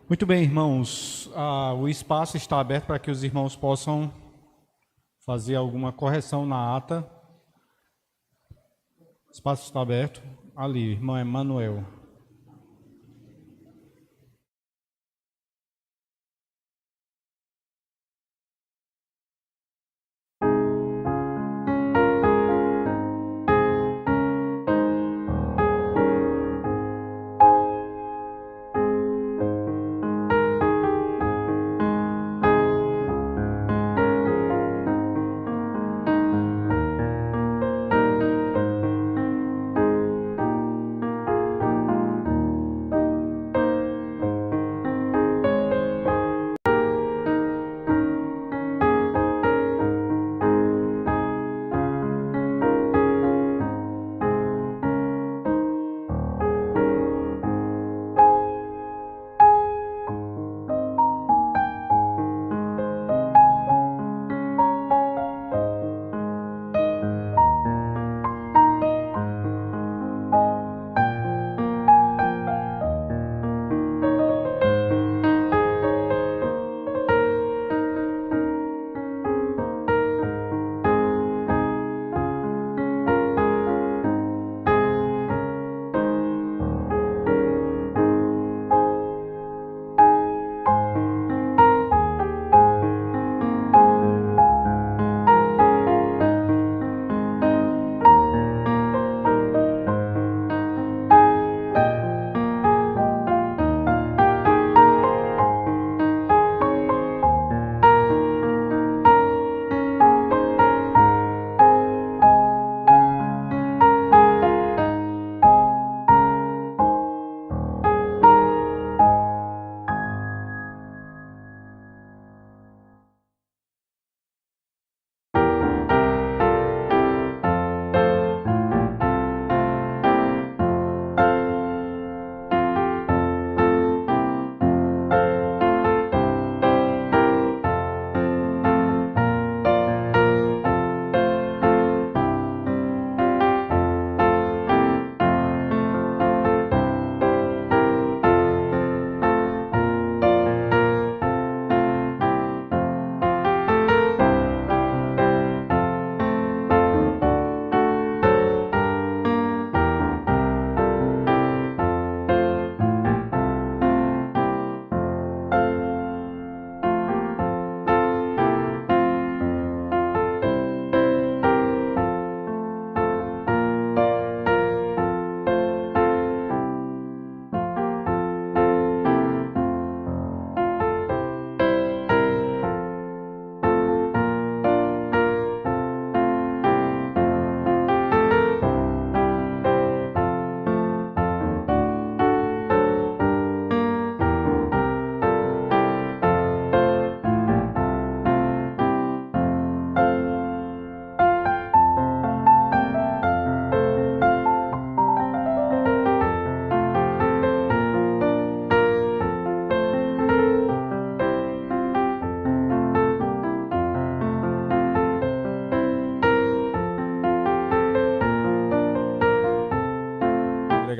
Muito bem, irmãos. O espaço está aberto para que os irmãos possam fazer alguma correção na ata. O espaço está aberto. Ali, irmão Emanuel.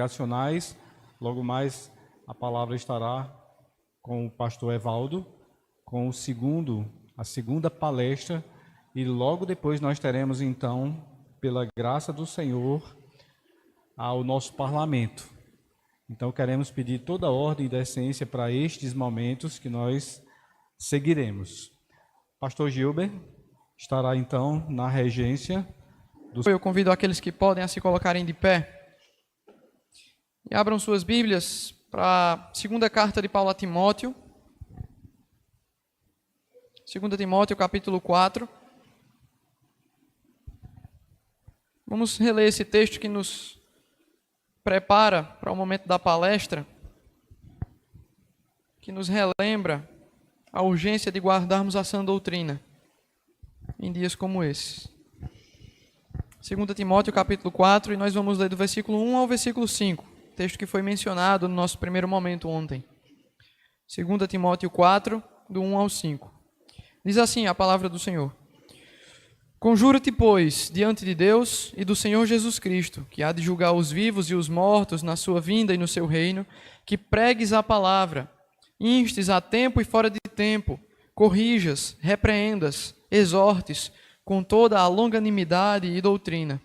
Congregacionais. Logo mais a palavra estará com o pastor Evaldo, com a segunda palestra, e logo depois nós teremos então, pela graça do Senhor, ao nosso parlamento. Então queremos pedir toda a ordem e decência para estes momentos que nós seguiremos. Pastor Gilber estará então na regência do... Eu convido aqueles que podem a se colocarem de pé e abram suas Bíblias para a segunda carta de Paulo a Timóteo. 2 Timóteo, capítulo 4. Vamos reler esse texto que nos prepara para o momento da palestra, que nos relembra a urgência de guardarmos a sã doutrina em dias como esse. 2 Timóteo, capítulo 4, e nós vamos ler do versículo 1 ao versículo 5. Texto que foi mencionado no nosso primeiro momento ontem. 2 Timóteo 4, do 1 ao 5. Diz assim a palavra do Senhor: Conjuro-te, pois, diante de Deus e do Senhor Jesus Cristo, que há de julgar os vivos e os mortos na sua vinda e no seu reino, que pregues a palavra, instes a tempo e fora de tempo, corrijas, repreendas, exortes, com toda a longanimidade e doutrina.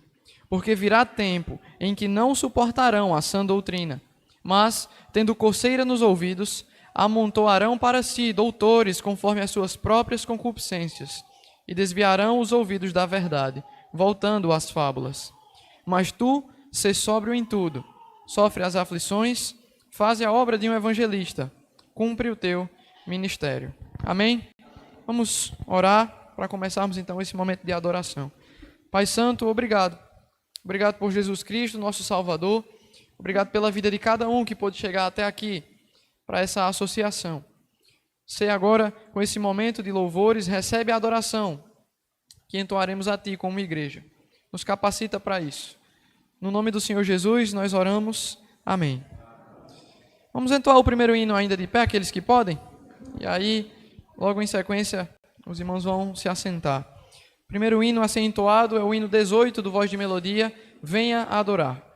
Porque virá tempo em que não suportarão a sã doutrina, mas, tendo coceira nos ouvidos, amontoarão para si doutores conforme as suas próprias concupiscências, e desviarão os ouvidos da verdade, voltando às fábulas. Mas tu, sê sóbrio em tudo, sofre as aflições, faze a obra de um evangelista, cumpre o teu ministério. Amém? Vamos orar para começarmos então esse momento de adoração. Pai Santo, obrigado. Obrigado por Jesus Cristo, nosso Salvador. Obrigado pela vida de cada um que pôde chegar até aqui para essa associação. Sei agora, com esse momento de louvores, recebe a adoração que entoaremos a Ti como igreja. Nos capacita para isso. No nome do Senhor Jesus, nós oramos. Amém. Vamos entoar o primeiro hino ainda de pé, aqueles que podem. E aí, logo em sequência, os irmãos vão se assentar. O primeiro hino a ser entoado é o hino 18 do Voz de Melodia, Venha Adorar.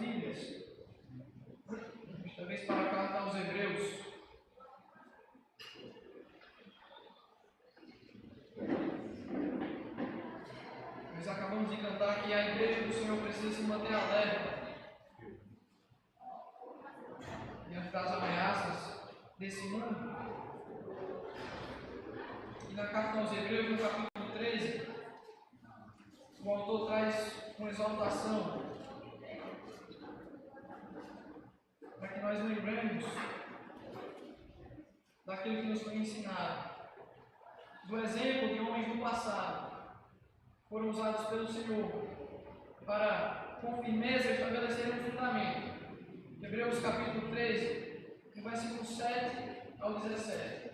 Bíblias, esta vez para a carta aos Hebreus. Nós acabamos de cantar que a igreja do Senhor precisa se manter alerta diante das ameaças desse mundo. E na carta aos Hebreus, no capítulo 13, o autor traz uma exaltação para que nós lembremos daquilo que nos foi ensinado, do exemplo de homens do passado, foram usados pelo Senhor para, com firmeza, estabelecer um fundamento. Hebreus capítulo 13, do versículo 7 ao 17.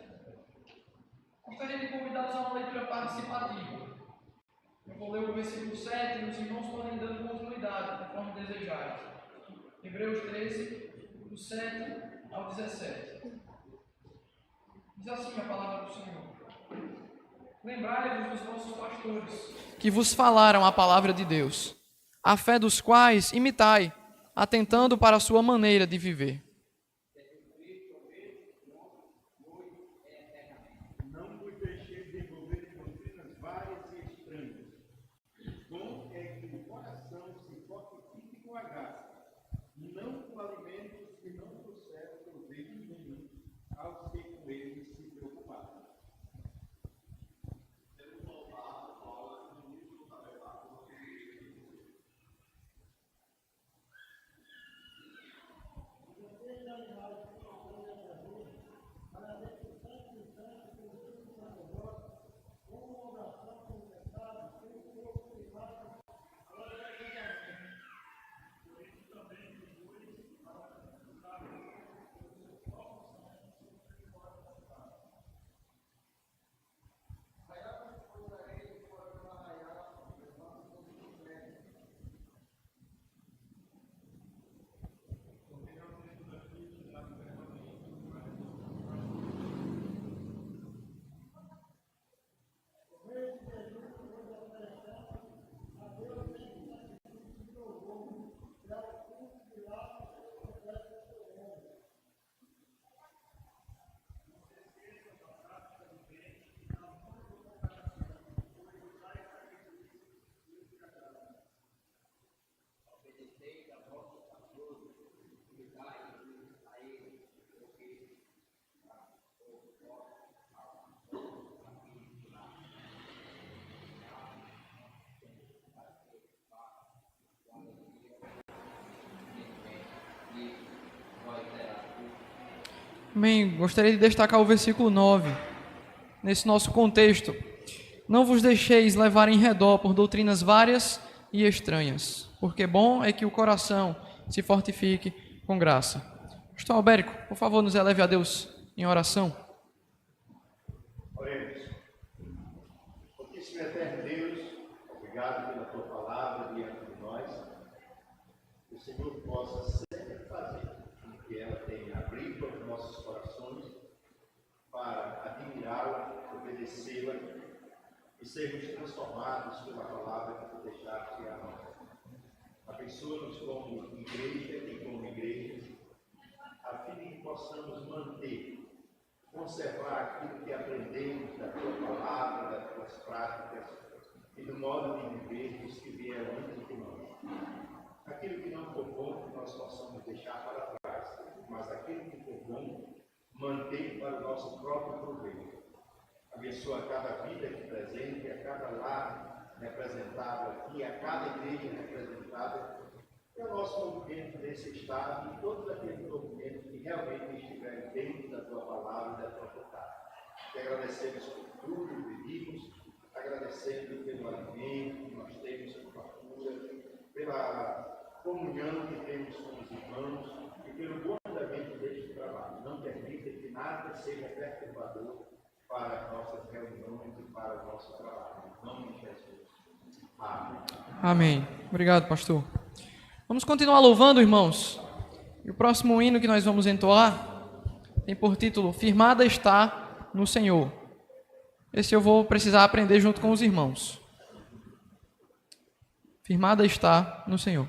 Gostaria de convidá-los a uma leitura participativa. Eu vou ler o versículo 7 e os irmãos podem dando continuidade, conforme desejarem. Hebreus 13, do 7 ao 17. Diz assim a palavra do Senhor: lembrai-vos dos vossos pastores, que vos falaram a palavra de Deus, a fé dos quais imitai, atentando para a sua maneira de viver. Não vos deixeis de envolver em doutrinas várias e estranhas. Bom é que o coração se fortifique com a graça, não com alimentos que não trouxeram proveito nenhum aos que com eles se preocuparam. Amém. Gostaria de destacar o versículo 9, nesse nosso contexto. Não vos deixeis levar em redor por doutrinas várias e estranhas, porque bom é que o coração se fortifique com graça. Pastor Albérico, por favor, nos eleve a Deus em oração. Oremos. Altíssimo e eterno Deus, obrigado pela tua palavra diante de nós. Que o Senhor possa sempre fazer com que ela tenha abrigo aos nossos corações para admirá-la, obedecê-la e sermos transformados pela palavra que tu deixaste a nós. Abençoa-nos como igreja e como igrejas, a fim de que possamos manter, conservar aquilo que aprendemos da tua palavra, das tuas práticas e do modo de viver dos que vieram antes de nós. Aquilo que não for bom, que nós possamos deixar para trás, mas aquilo que for bom, manter para o nosso próprio proveito. Abençoa cada vida aqui presente, a cada lar representado aqui, a cada igreja representada, e o nosso movimento nesse estado e todos aqueles movimentos que realmente estiverem dentro da tua palavra e da tua vontade. Te agradecemos por tudo que vivimos, agradecendo pelo alimento que nós temos com fartura, pela comunhão que temos com os irmãos e pelo bom andamento deste trabalho. Não permita que nada seja perturbador para as nossas reuniões e para o nosso trabalho. Em nome de Jesus. Amém. Amém. Obrigado, pastor. Vamos continuar louvando, irmãos. E o próximo hino que nós vamos entoar tem por título Firmada está no Senhor. Esse eu vou precisar aprender junto com os irmãos. Firmada está no Senhor.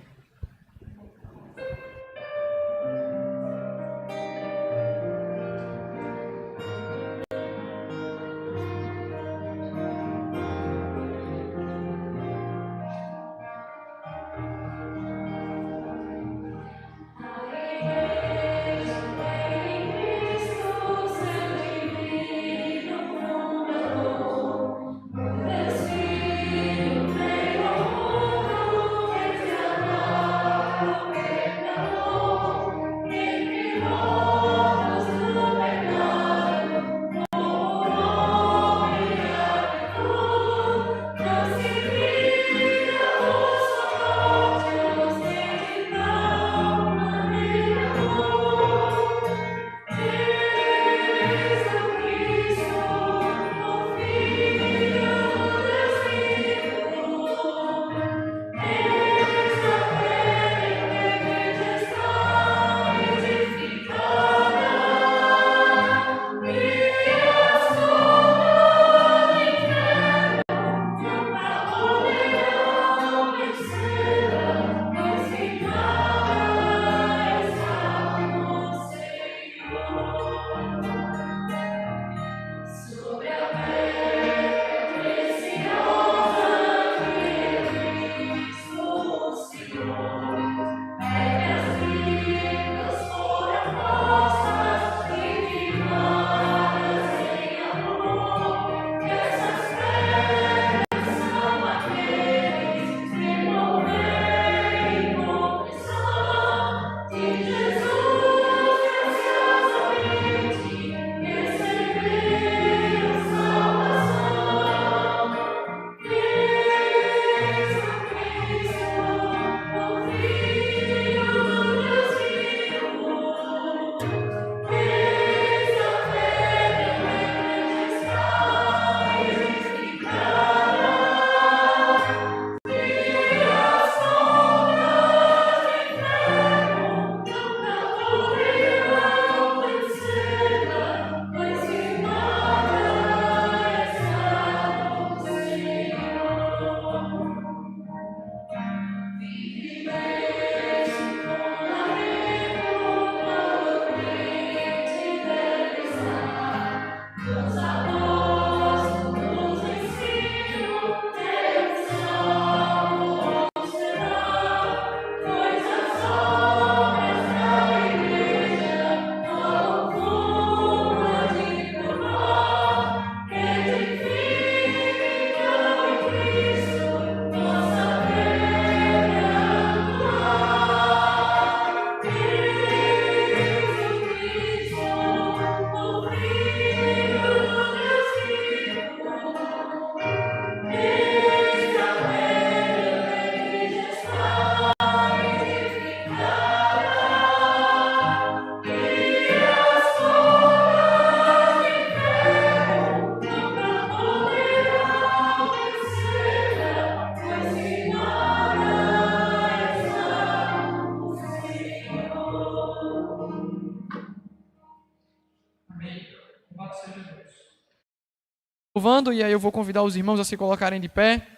louvando, e aí eu vou convidar os irmãos a se colocarem de pé,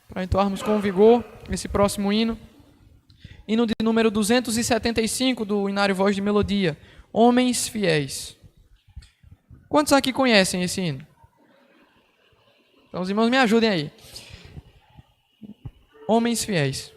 para entoarmos com vigor esse próximo hino. Hino de número 275 do Inário Voz de Melodia, Homens Fiéis. Quantos aqui conhecem esse hino? Então os irmãos me ajudem aí. Homens Fiéis.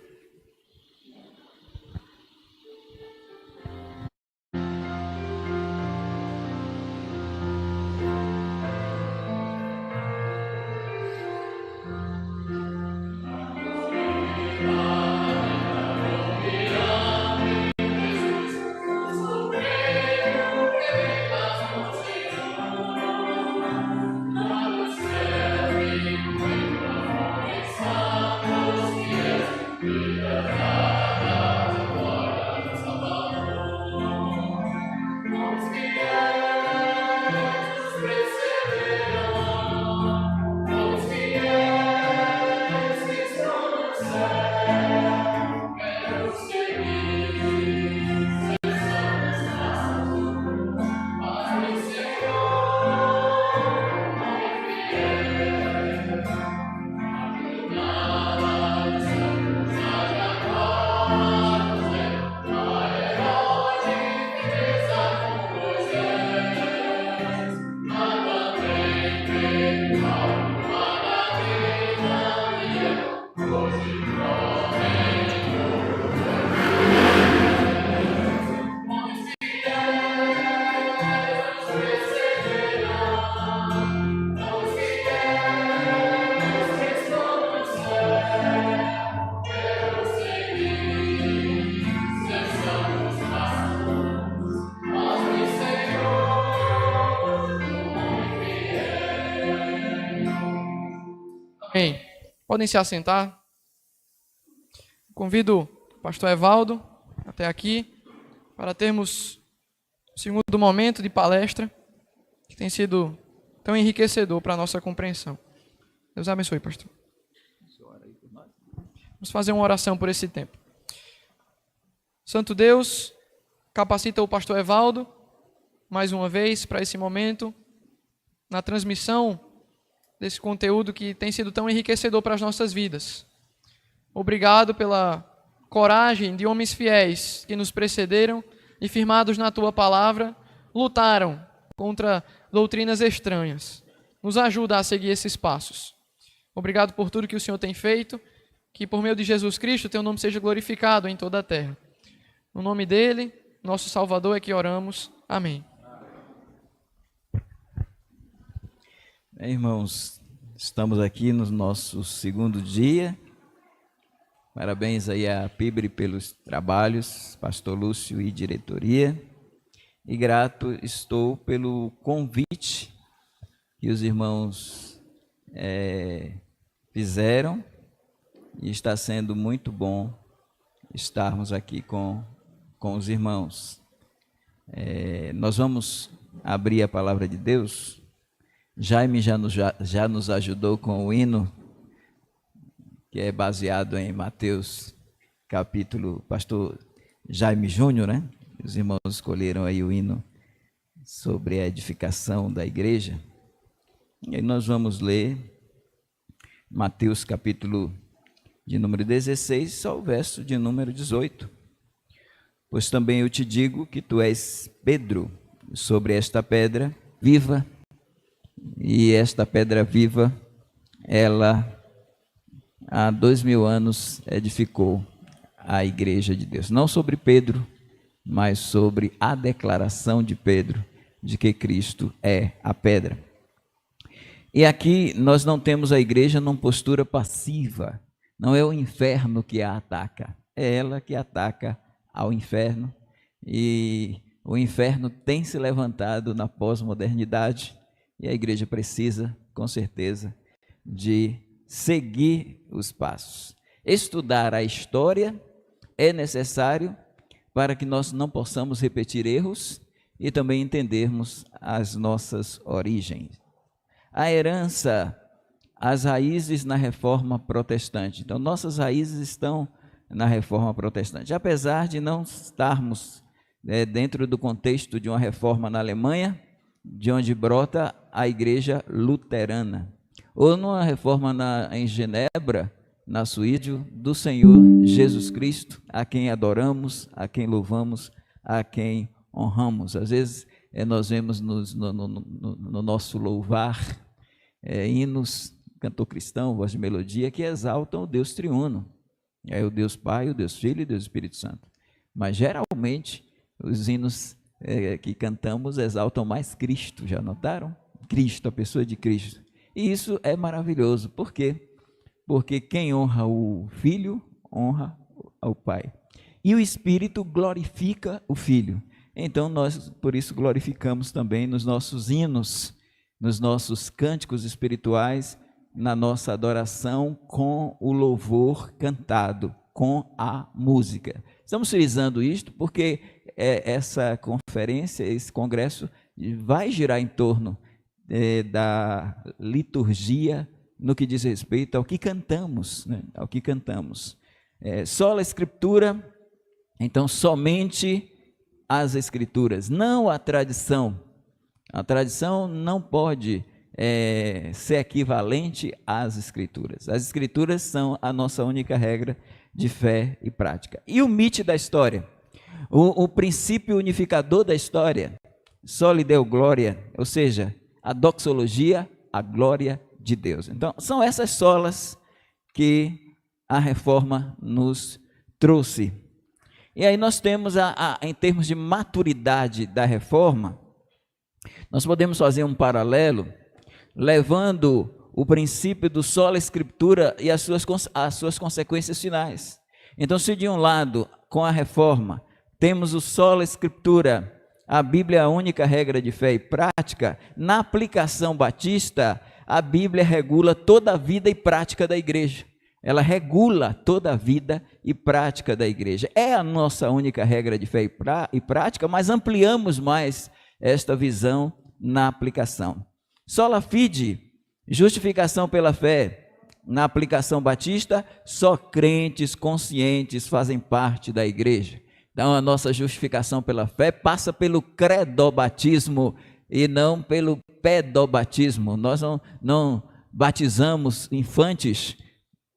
Amém. Podem se assentar. Convido o pastor Evaldo até aqui para termos o segundo momento de palestra que tem sido tão enriquecedor para a nossa compreensão. Deus abençoe, pastor. Vamos fazer uma oração por esse tempo. Santo Deus, capacita o pastor Evaldo mais uma vez para esse momento na transmissão desse conteúdo que tem sido tão enriquecedor para as nossas vidas. Obrigado pela coragem de homens fiéis que nos precederam e, firmados na Tua palavra, lutaram contra doutrinas estranhas. Nos ajuda a seguir esses passos. Obrigado por tudo que o Senhor tem feito, que por meio de Jesus Cristo Teu nome seja glorificado em toda a terra. No nome dEle, nosso Salvador, é que oramos. Amém. Irmãos, estamos aqui no nosso segundo dia. Parabéns aí à PIBRE pelos trabalhos, pastor Lúcio e diretoria. E grato estou pelo convite que os irmãos fizeram. E está sendo muito bom estarmos aqui com os irmãos. Nós vamos abrir a palavra de Deus. Jaime já nos ajudou com o hino, que é baseado em Mateus, capítulo, pastor Jaime Júnior, né? Os irmãos escolheram aí o hino sobre a edificação da igreja. E aí nós vamos ler Mateus, capítulo de número 16, só o verso de número 18. Pois também eu te digo que tu és Pedro, sobre esta pedra viva, e esta pedra viva, ela há 2000 anos edificou a igreja de Deus. Não sobre Pedro, mas sobre a declaração de Pedro de que Cristo é a pedra. E aqui nós não temos a igreja numa postura passiva. Não é o inferno que a ataca, é ela que ataca ao inferno. E o inferno tem se levantado na pós-modernidade. E a igreja precisa, com certeza, de seguir os passos. Estudar a história é necessário para que nós não possamos repetir erros e também entendermos as nossas origens. A herança, as raízes na reforma protestante. Então, nossas raízes estão na reforma protestante. Apesar de não estarmos dentro do contexto de uma reforma na Alemanha, de onde brota a igreja luterana. Ou numa reforma em Genebra, na Suíça, do Senhor Jesus Cristo, a quem adoramos, a quem louvamos, a quem honramos. Às vezes nós vemos no nosso louvar hinos, cantor cristão, voz de melodia, que exaltam o Deus triuno. É o Deus Pai, o Deus Filho e o Deus Espírito Santo. Mas geralmente os hinos que cantamos exaltam mais Cristo, já notaram? Cristo, a pessoa de Cristo. E isso é maravilhoso. Por quê? Porque quem honra o Filho, honra ao Pai. E o Espírito glorifica o Filho. Então nós, por isso, glorificamos também nos nossos hinos, nos nossos cânticos espirituais, na nossa adoração com o louvor cantado, com a música. Estamos frisando isto porque essa conferência, esse congresso vai girar em torno da liturgia no que diz respeito ao que cantamos, né? Ao que cantamos. Sola Escritura, então somente as Escrituras, não a tradição. A tradição não pode ser equivalente às Escrituras. As Escrituras são a nossa única regra de fé e prática. E o mito da história, o princípio unificador da história, soli deo glória, ou seja, a doxologia, a glória de Deus. Então, são essas solas que a reforma nos trouxe. E aí nós temos, em termos de maturidade da reforma, nós podemos fazer um paralelo, levando o princípio do sola escritura e as suas consequências finais. Então, se de um lado, com a reforma, temos o sola escritura, a Bíblia é a única regra de fé e prática, na aplicação batista, a Bíblia regula toda a vida e prática da igreja. Ela regula toda a vida e prática da igreja. É a nossa única regra de fé e prática, mas ampliamos mais esta visão na aplicação. Sola fide, justificação pela fé. Na aplicação batista, só crentes conscientes fazem parte da igreja. Então, a nossa justificação pela fé passa pelo credobatismo e não pelo pedobatismo. Nós não batizamos infantes.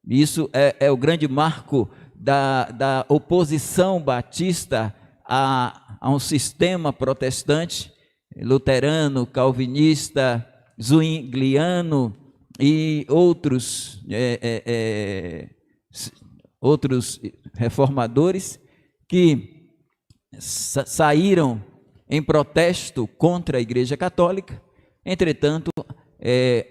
Isso é o grande marco da oposição batista a um sistema protestante, luterano, calvinista, zwingliano e outros reformadores que saíram em protesto contra a Igreja Católica, entretanto,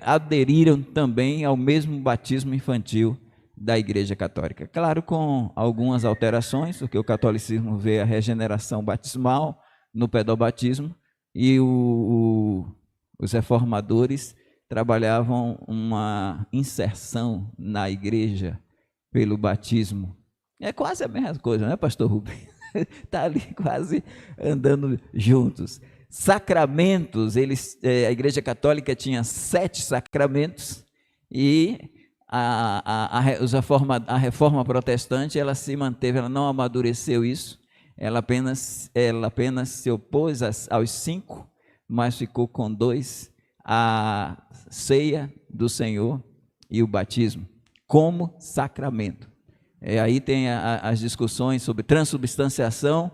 aderiram também ao mesmo batismo infantil da Igreja Católica. Claro, com algumas alterações, porque o catolicismo vê a regeneração batismal no pedobatismo e os reformadores trabalhavam uma inserção na igreja pelo batismo. É quase a mesma coisa, não é, pastor Rubem? Está ali quase andando juntos. Sacramentos, a Igreja Católica tinha 7 sacramentos e a reforma protestante, ela se manteve, ela não amadureceu isso, ela apenas se opôs aos 5, mas ficou com 2, a ceia do Senhor e o batismo, como sacramento. Aí tem as discussões sobre transubstanciação,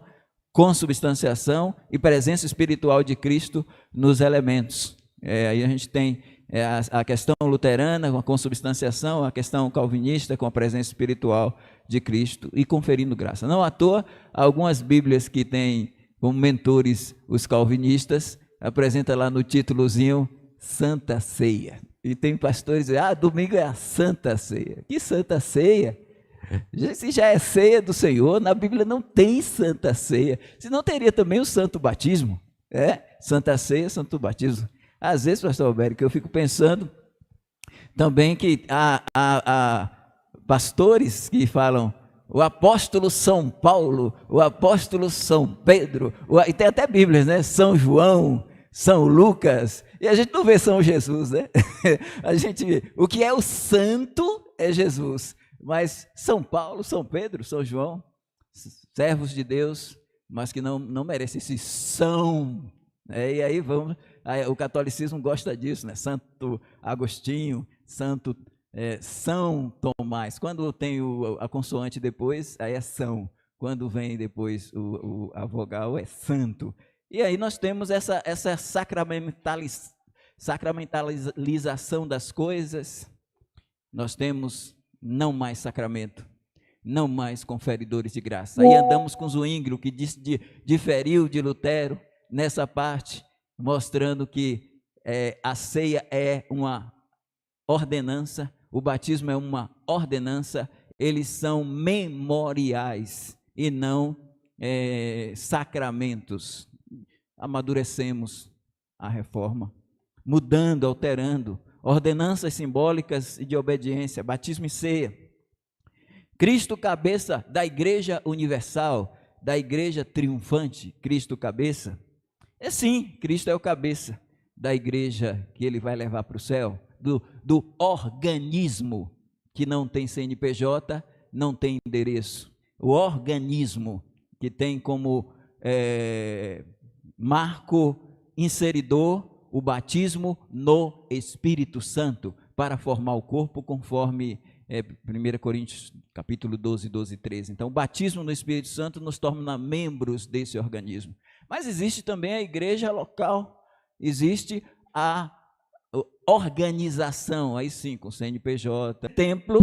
consubstanciação e presença espiritual de Cristo nos elementos. Aí a gente tem a questão luterana com a consubstanciação, a questão calvinista com a presença espiritual de Cristo e conferindo graça. Não à toa, algumas Bíblias que têm como mentores os calvinistas, apresenta lá no títulozinho Santa Ceia. E tem pastores que dizem, domingo é a Santa Ceia. Que Santa Ceia? Se já é ceia do Senhor, na Bíblia não tem Santa Ceia. Senão teria também o Santo Batismo. Santa Ceia, Santo Batismo. Às vezes, pastor Alberto, eu fico pensando também que há pastores que falam o apóstolo São Paulo, o apóstolo São Pedro, e tem até Bíblias, né? São João, São Lucas, e a gente não vê São Jesus, né? O que é o santo é Jesus, mas São Paulo, São Pedro, São João, servos de Deus, mas que não merecem esse são, e aí vamos O catolicismo gosta disso, né? Santo Agostinho, Santo São Tomás. Quando tem a consoante depois, aí é São. Quando vem depois a vogal, é Santo. E aí nós temos essa sacramentalização das coisas. Nós temos não mais sacramento, não mais conferidores de graça. Aí andamos com Zwinglio, que diferiu de Lutero nessa parte, mostrando que a ceia é uma ordenança, o batismo é uma ordenança, eles são memoriais e não sacramentos. Amadurecemos a reforma, mudando, alterando, ordenanças simbólicas e de obediência, batismo e ceia. Cristo cabeça da igreja universal, da igreja triunfante, Cristo cabeça. Sim, Cristo é o cabeça da igreja que ele vai levar para o céu, do organismo que não tem CNPJ, não tem endereço. O organismo que tem como marco inseridor o batismo no Espírito Santo, para formar o corpo, conforme 1 Coríntios capítulo 12, 12 e 13. Então, o batismo no Espírito Santo nos torna membros desse organismo. Mas existe também a igreja local, existe a organização, aí sim, com CNPJ, templo,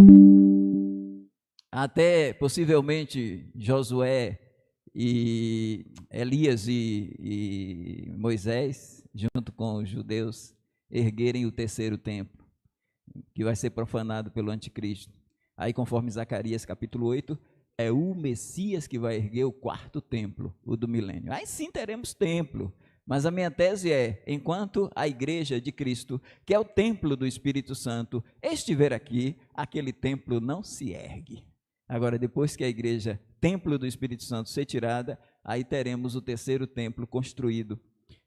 até possivelmente Josué e Elias e Moisés, junto com os judeus, erguerem o terceiro templo, que vai ser profanado pelo anticristo. Aí, conforme Zacarias capítulo 8, é o Messias que vai erguer o quarto templo, o do milênio. Aí sim teremos templo, mas a minha tese é, enquanto a igreja de Cristo, que é o templo do Espírito Santo, estiver aqui, aquele templo não se ergue. Agora, depois que a igreja, templo do Espírito Santo, ser tirada, aí teremos o terceiro templo construído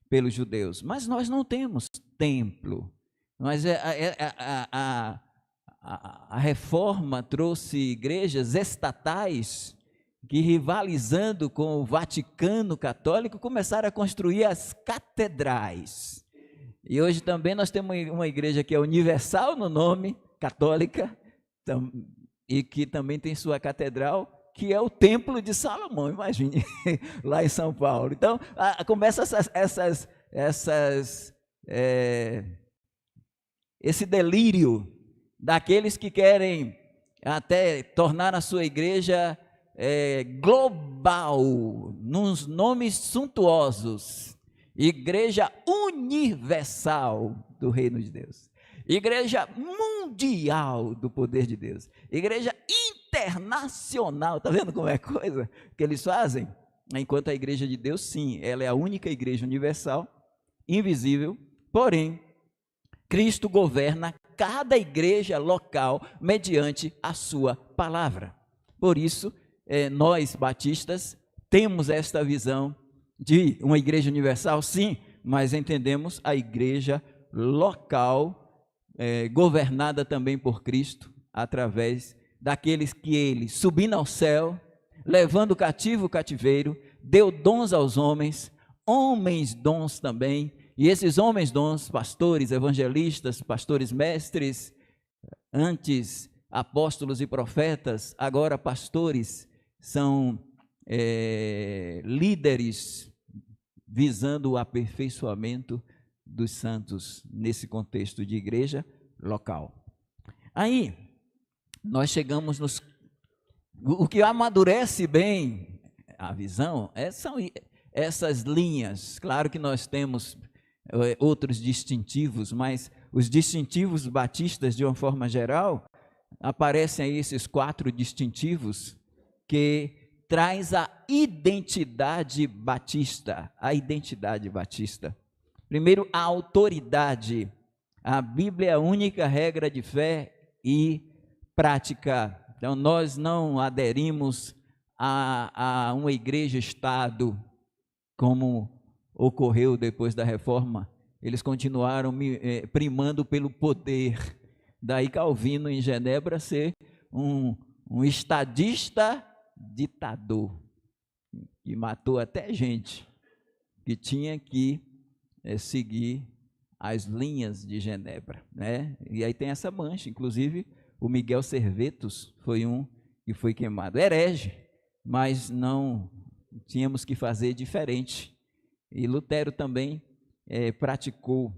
pelos judeus. Mas nós não temos templo. Mas a reforma trouxe igrejas estatais que, rivalizando com o Vaticano Católico, começaram a construir as catedrais. E hoje também nós temos uma igreja que é universal no nome, católica, e que também tem sua catedral, que é o Templo de Salomão, imagine, lá em São Paulo. Então, começa esse delírio daqueles que querem até tornar a sua igreja global, nos nomes suntuosos, Igreja Universal do Reino de Deus, Igreja Mundial do Poder de Deus, Igreja Internacional. Está vendo como é coisa que eles fazem? Enquanto a igreja de Deus, sim, ela é a única igreja universal, invisível, porém, Cristo governa cada igreja local mediante a sua palavra. Por isso, nós batistas temos esta visão de uma igreja universal, sim, mas entendemos a igreja local, governada também por Cristo, através daqueles que ele, subindo ao céu, levando cativo o cativeiro, deu dons aos homens, homens dons também, e esses homens dons, pastores, evangelistas, pastores mestres, antes apóstolos e profetas, agora pastores, são líderes visando o aperfeiçoamento dos santos nesse contexto de igreja local. Aí, nós chegamos o que amadurece bem a visão são essas linhas. Claro que nós temos outros distintivos, mas os distintivos batistas, de uma forma geral, aparecem aí esses 4 distintivos que traz a identidade batista. Primeiro, a autoridade. A Bíblia é a única regra de fé e prática. Então, nós não aderimos a uma igreja-estado, como ocorreu depois da reforma. Eles continuaram primando pelo poder. Daí Calvino, em Genebra, ser um estadista ditador, que matou até gente que tinha que seguir as linhas de Genebra, né? E aí tem essa mancha, inclusive o Miguel Servetos foi um que foi queimado, herege, mas não tínhamos que fazer diferente. E Lutero também praticou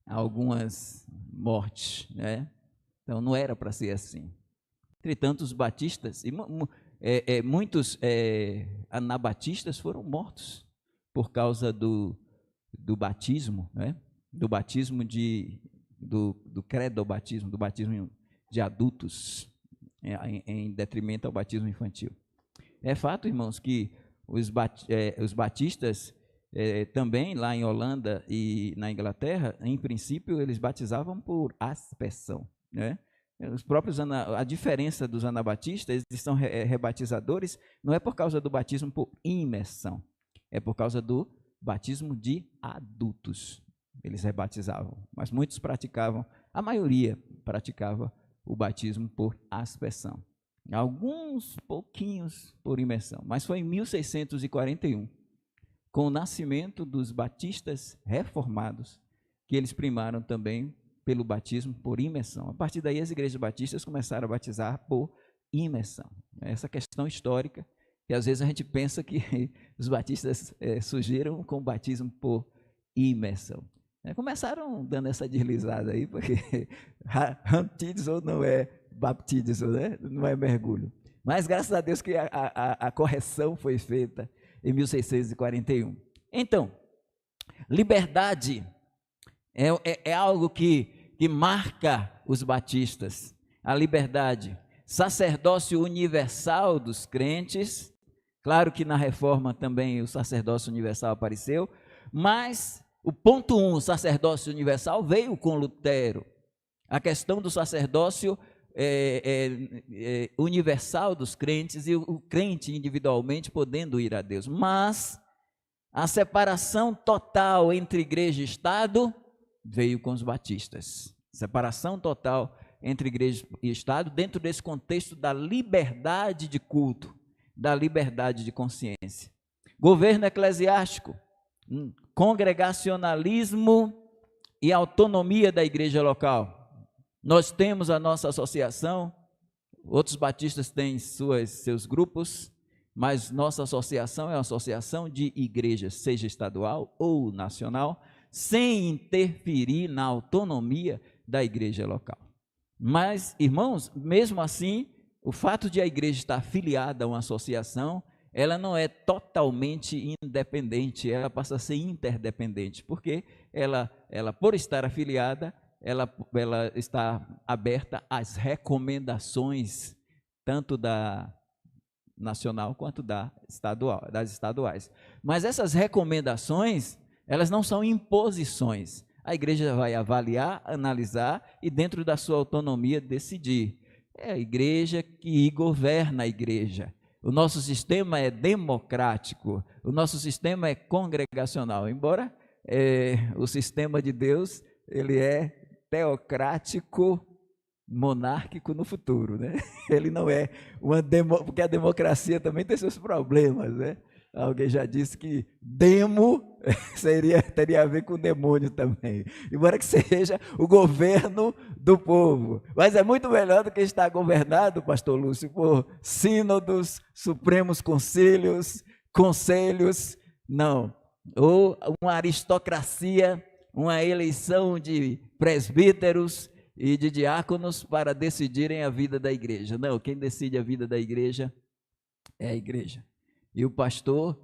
algumas mortes, né? Então não era para ser assim. Entretanto, os batistas, muitos anabatistas foram mortos por causa do batismo, né? Do batismo do credobatismo, do batismo de adultos, em detrimento ao batismo infantil. É fato, irmãos, que os batistas também lá em Holanda e na Inglaterra, em princípio, eles batizavam por aspersão, né? Os próprios a diferença dos anabatistas, eles são rebatizadores, não é por causa do batismo por imersão, é por causa do batismo de adultos. Eles rebatizavam, mas muitos praticavam, a maioria praticava o batismo por aspersão. Alguns pouquinhos por imersão, mas foi em 1641, com o nascimento dos batistas reformados, que eles primaram também pelo batismo por imersão. A partir daí, as igrejas batistas começaram a batizar por imersão. Essa questão histórica, que às vezes a gente pensa que os batistas surgiram com o batismo por imersão. Começaram dando essa deslizada aí, porque baptizo não é baptizo, né? Não é mergulho. Mas graças a Deus que a correção foi feita em 1641. Então, liberdade é algo que marca os batistas. A liberdade, sacerdócio universal dos crentes. Claro que na reforma também o sacerdócio universal apareceu, mas o ponto 1, o sacerdócio universal, veio com Lutero. A questão do sacerdócio universal dos crentes e o crente individualmente podendo ir a Deus. Mas a separação total entre igreja e Estado veio com os batistas. Separação total entre igreja e Estado dentro desse contexto da liberdade de culto, da liberdade de consciência. Governo eclesiástico, congregacionalismo e autonomia da igreja local. Nós temos a nossa associação, outros batistas têm seus grupos, mas nossa associação é uma associação de igrejas, seja estadual ou nacional, sem interferir na autonomia da igreja local. Mas, irmãos, mesmo assim, o fato de a igreja estar afiliada a uma associação, ela não é totalmente independente, ela passa a ser interdependente, porque ela por estar afiliada, ela está aberta às recomendações, tanto da nacional quanto das estaduais. Mas essas recomendações, elas não são imposições. A igreja vai avaliar, analisar e dentro da sua autonomia decidir. É a igreja que governa a igreja. O nosso sistema é democrático, o nosso sistema é congregacional, embora o sistema de Deus, ele é teocrático, monárquico no futuro, né? Ele não é porque a democracia também tem seus problemas, né? Alguém já disse que demo teria a ver com demônio também, embora que seja o governo do povo, mas é muito melhor do que estar governado, pastor Lúcio, por sínodos, supremos conselhos, não, ou uma aristocracia, uma eleição de presbíteros e de diáconos para decidirem a vida da igreja. Não, quem decide a vida da igreja é a igreja. E o pastor,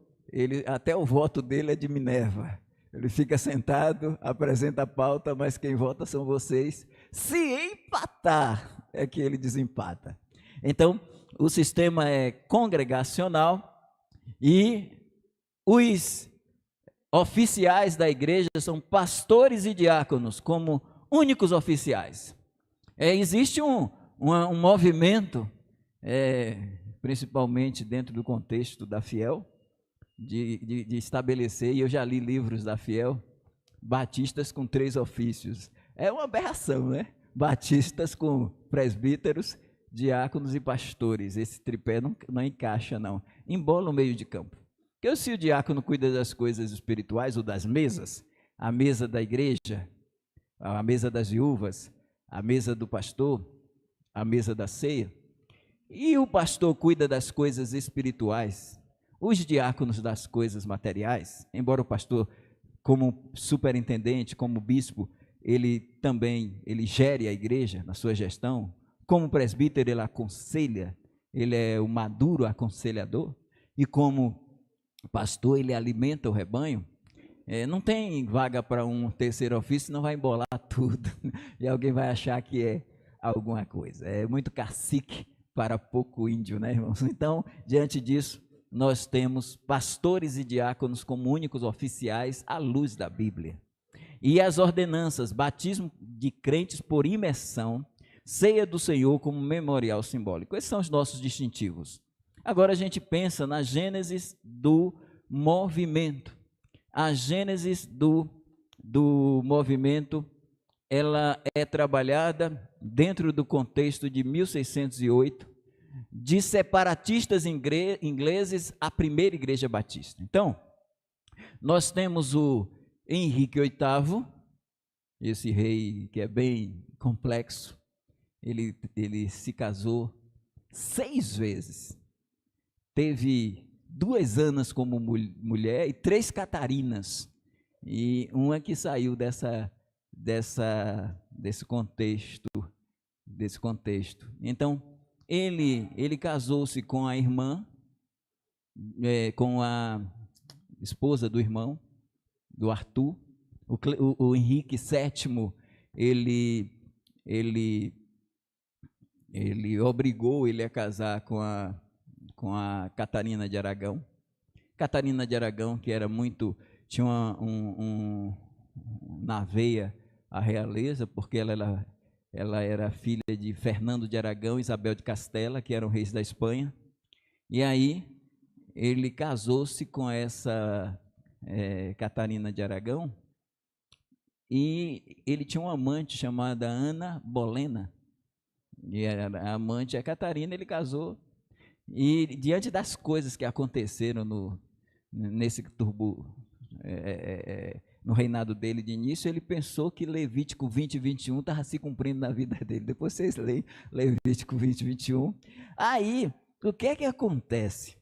até o voto dele é de Minerva. Ele fica sentado, apresenta a pauta, mas quem vota são vocês. Se empatar, é que ele desempata. Então, o sistema é congregacional e os oficiais da igreja são pastores e diáconos como únicos oficiais. Existe um movimento, principalmente dentro do contexto da Fiel, de estabelecer, e eu já li livros da Fiel, batistas com 3 ofícios. É uma aberração, né? Batistas com presbíteros, diáconos e pastores. Esse tripé não encaixa, não. Embola o meio de campo. Porque se o diácono cuida das coisas espirituais ou das mesas, a mesa da igreja, a mesa das viúvas, a mesa do pastor, a mesa da ceia, e o pastor cuida das coisas espirituais, os diáconos das coisas materiais, embora o pastor, como superintendente, como bispo, ele gere a igreja na sua gestão, como presbítero ele aconselha, ele é o maduro aconselhador, e como pastor ele alimenta o rebanho. Não tem vaga para um terceiro ofício, não vai embolar tudo, e alguém vai achar que é alguma coisa. É muito cacique para pouco índio, né, irmãos? Então, diante disso, nós temos pastores e diáconos como únicos oficiais à luz da Bíblia. E as ordenanças, batismo de crentes por imersão, ceia do Senhor como memorial simbólico. Esses são os nossos distintivos. Agora a gente pensa na gênese do movimento. A gênese do movimento, ela é trabalhada dentro do contexto de 1608, de separatistas ingleses à primeira igreja batista. Então, nós temos o Henrique VIII, esse rei que é bem complexo, ele se casou 6 vezes, teve 2 Anas como mulher e 3 Catarinas, e uma que saiu desse contexto. Então, ele casou-se com a irmã, com a esposa do irmão, do Arthur. O Henrique VII, ele obrigou ele a casar com a Catarina de Aragão. Catarina de Aragão, que era tinha na veia a realeza, porque ela era filha de Fernando de Aragão e Isabel de Castela, que eram reis da Espanha. E aí ele casou-se com essa Catarina de Aragão, e ele tinha uma amante chamada Ana Bolena, e a amante é Catarina. Ele casou, e diante das coisas que aconteceram no reinado dele de início, ele pensou que Levítico 20 e 21 estava se cumprindo na vida dele. Depois vocês leem Levítico 20 e 21. Aí, o que é que acontece?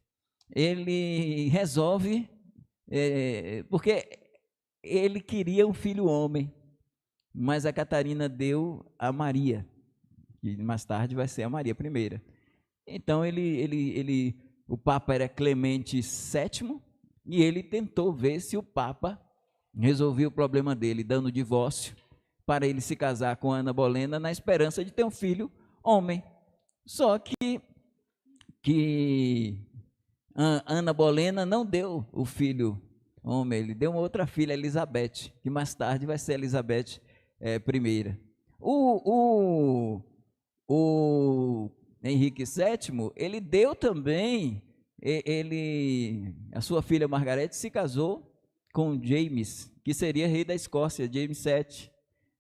Ele resolve, porque ele queria um filho homem, mas a Catarina deu a Maria, que mais tarde vai ser a Maria I. Então, o Papa era Clemente VII, e ele tentou ver se o Papa resolvia o problema dele, dando divórcio, para ele se casar com Ana Bolena, na esperança de ter um filho homem. Só que Ana Bolena não deu o filho homem, ele deu uma outra filha, Elizabeth, que mais tarde vai ser Elizabeth I. O Henrique VII, ele deu também, a sua filha Margarete se casou com James, que seria rei da Escócia, James VII,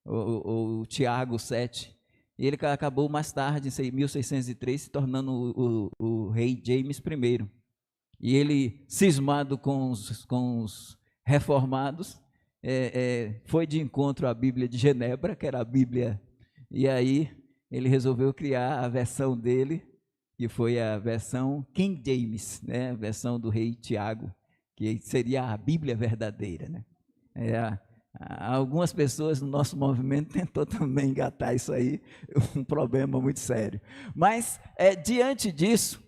ou Tiago VII. E ele acabou mais tarde, em 1603, se tornando o rei James I. E ele, cismado com os reformados, foi de encontro à Bíblia de Genebra, que era a Bíblia, e aí ele resolveu criar a versão dele, que foi a versão King James, né? A versão do rei Tiago, que seria a Bíblia verdadeira, né? Algumas pessoas no nosso movimento tentou também engatar isso aí, um problema muito sério. Mas, diante disso,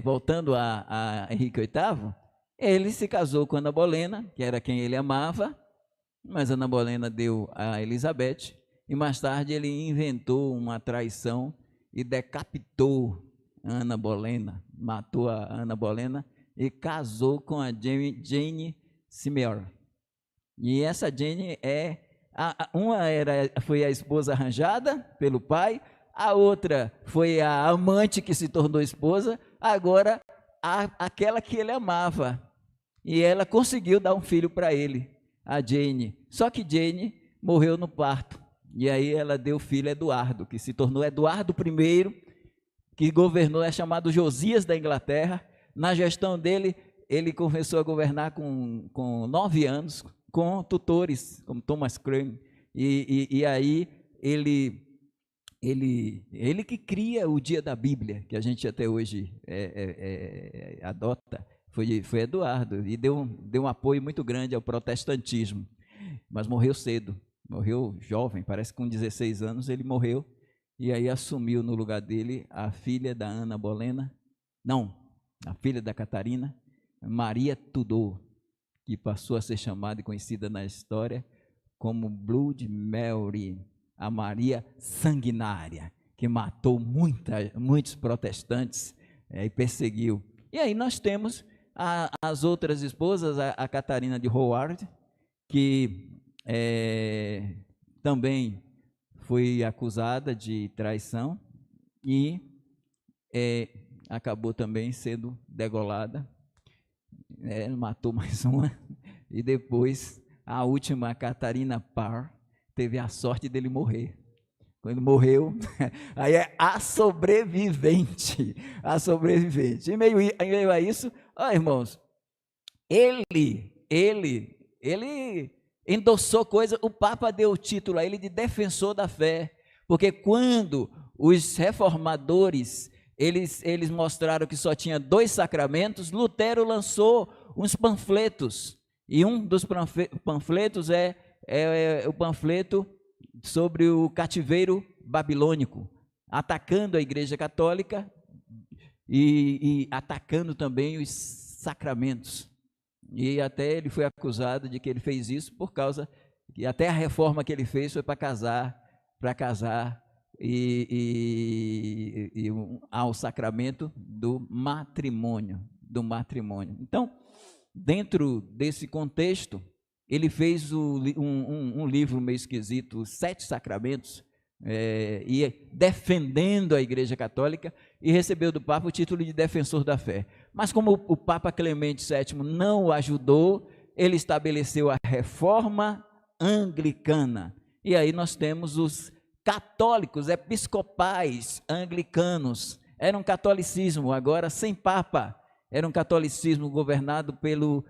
voltando a Henrique VIII, ele se casou com Ana Bolena, que era quem ele amava, mas Ana Bolena deu a Elizabeth, e mais tarde ele inventou uma traição e decapitou Ana Bolena, matou a Ana Bolena e casou com a Jane Seymour. E essa Jane foi a esposa arranjada pelo pai, a outra foi a amante que se tornou esposa, agora aquela que ele amava. E ela conseguiu dar um filho para ele, a Jane. Só que Jane morreu no parto. E aí ela deu o filho Eduardo, que se tornou Eduardo I, que governou, é chamado Josias da Inglaterra. Na gestão dele, ele começou a governar com 9 anos, com tutores, como Thomas Crane, e aí ele que cria o Dia da Bíblia, que a gente até hoje adota, foi Eduardo, e deu um apoio muito grande ao protestantismo, mas morreu cedo, morreu jovem, parece que com 16 anos ele morreu, e aí assumiu no lugar dele a filha da Ana Bolena, a filha da Catarina, Maria Tudor, que passou a ser chamada e conhecida na história como Blood Mary, a Maria Sanguinária, que matou muitos protestantes e perseguiu. E aí nós temos as outras esposas, a Catarina de Howard, que também foi acusada de traição e acabou também sendo degolada. Matou mais uma. E depois, a última, a Catarina Parr, teve a sorte dele morrer. Quando morreu, aí é a sobrevivente. A sobrevivente. Em meio a isso, irmãos, ele endossou coisa, o Papa deu o título a ele de defensor da fé, porque quando os reformadores, eles mostraram que só tinha 2 sacramentos, Lutero lançou uns panfletos, e um dos panfletos é o panfleto sobre o cativeiro babilônico, atacando a Igreja Católica e atacando também os sacramentos. E até ele foi acusado de que ele fez isso por causa que até a reforma que ele fez foi para casar ao sacramento do matrimônio. Então, dentro desse contexto, ele fez um livro meio esquisito, Os 7 Sacramentos, e defendendo a Igreja Católica, e recebeu do Papa o título de defensor da fé. Mas como o Papa Clemente VII não o ajudou, ele estabeleceu a reforma anglicana. E aí nós temos os católicos episcopais anglicanos. Era um catolicismo, agora sem Papa. Era um catolicismo governado pelo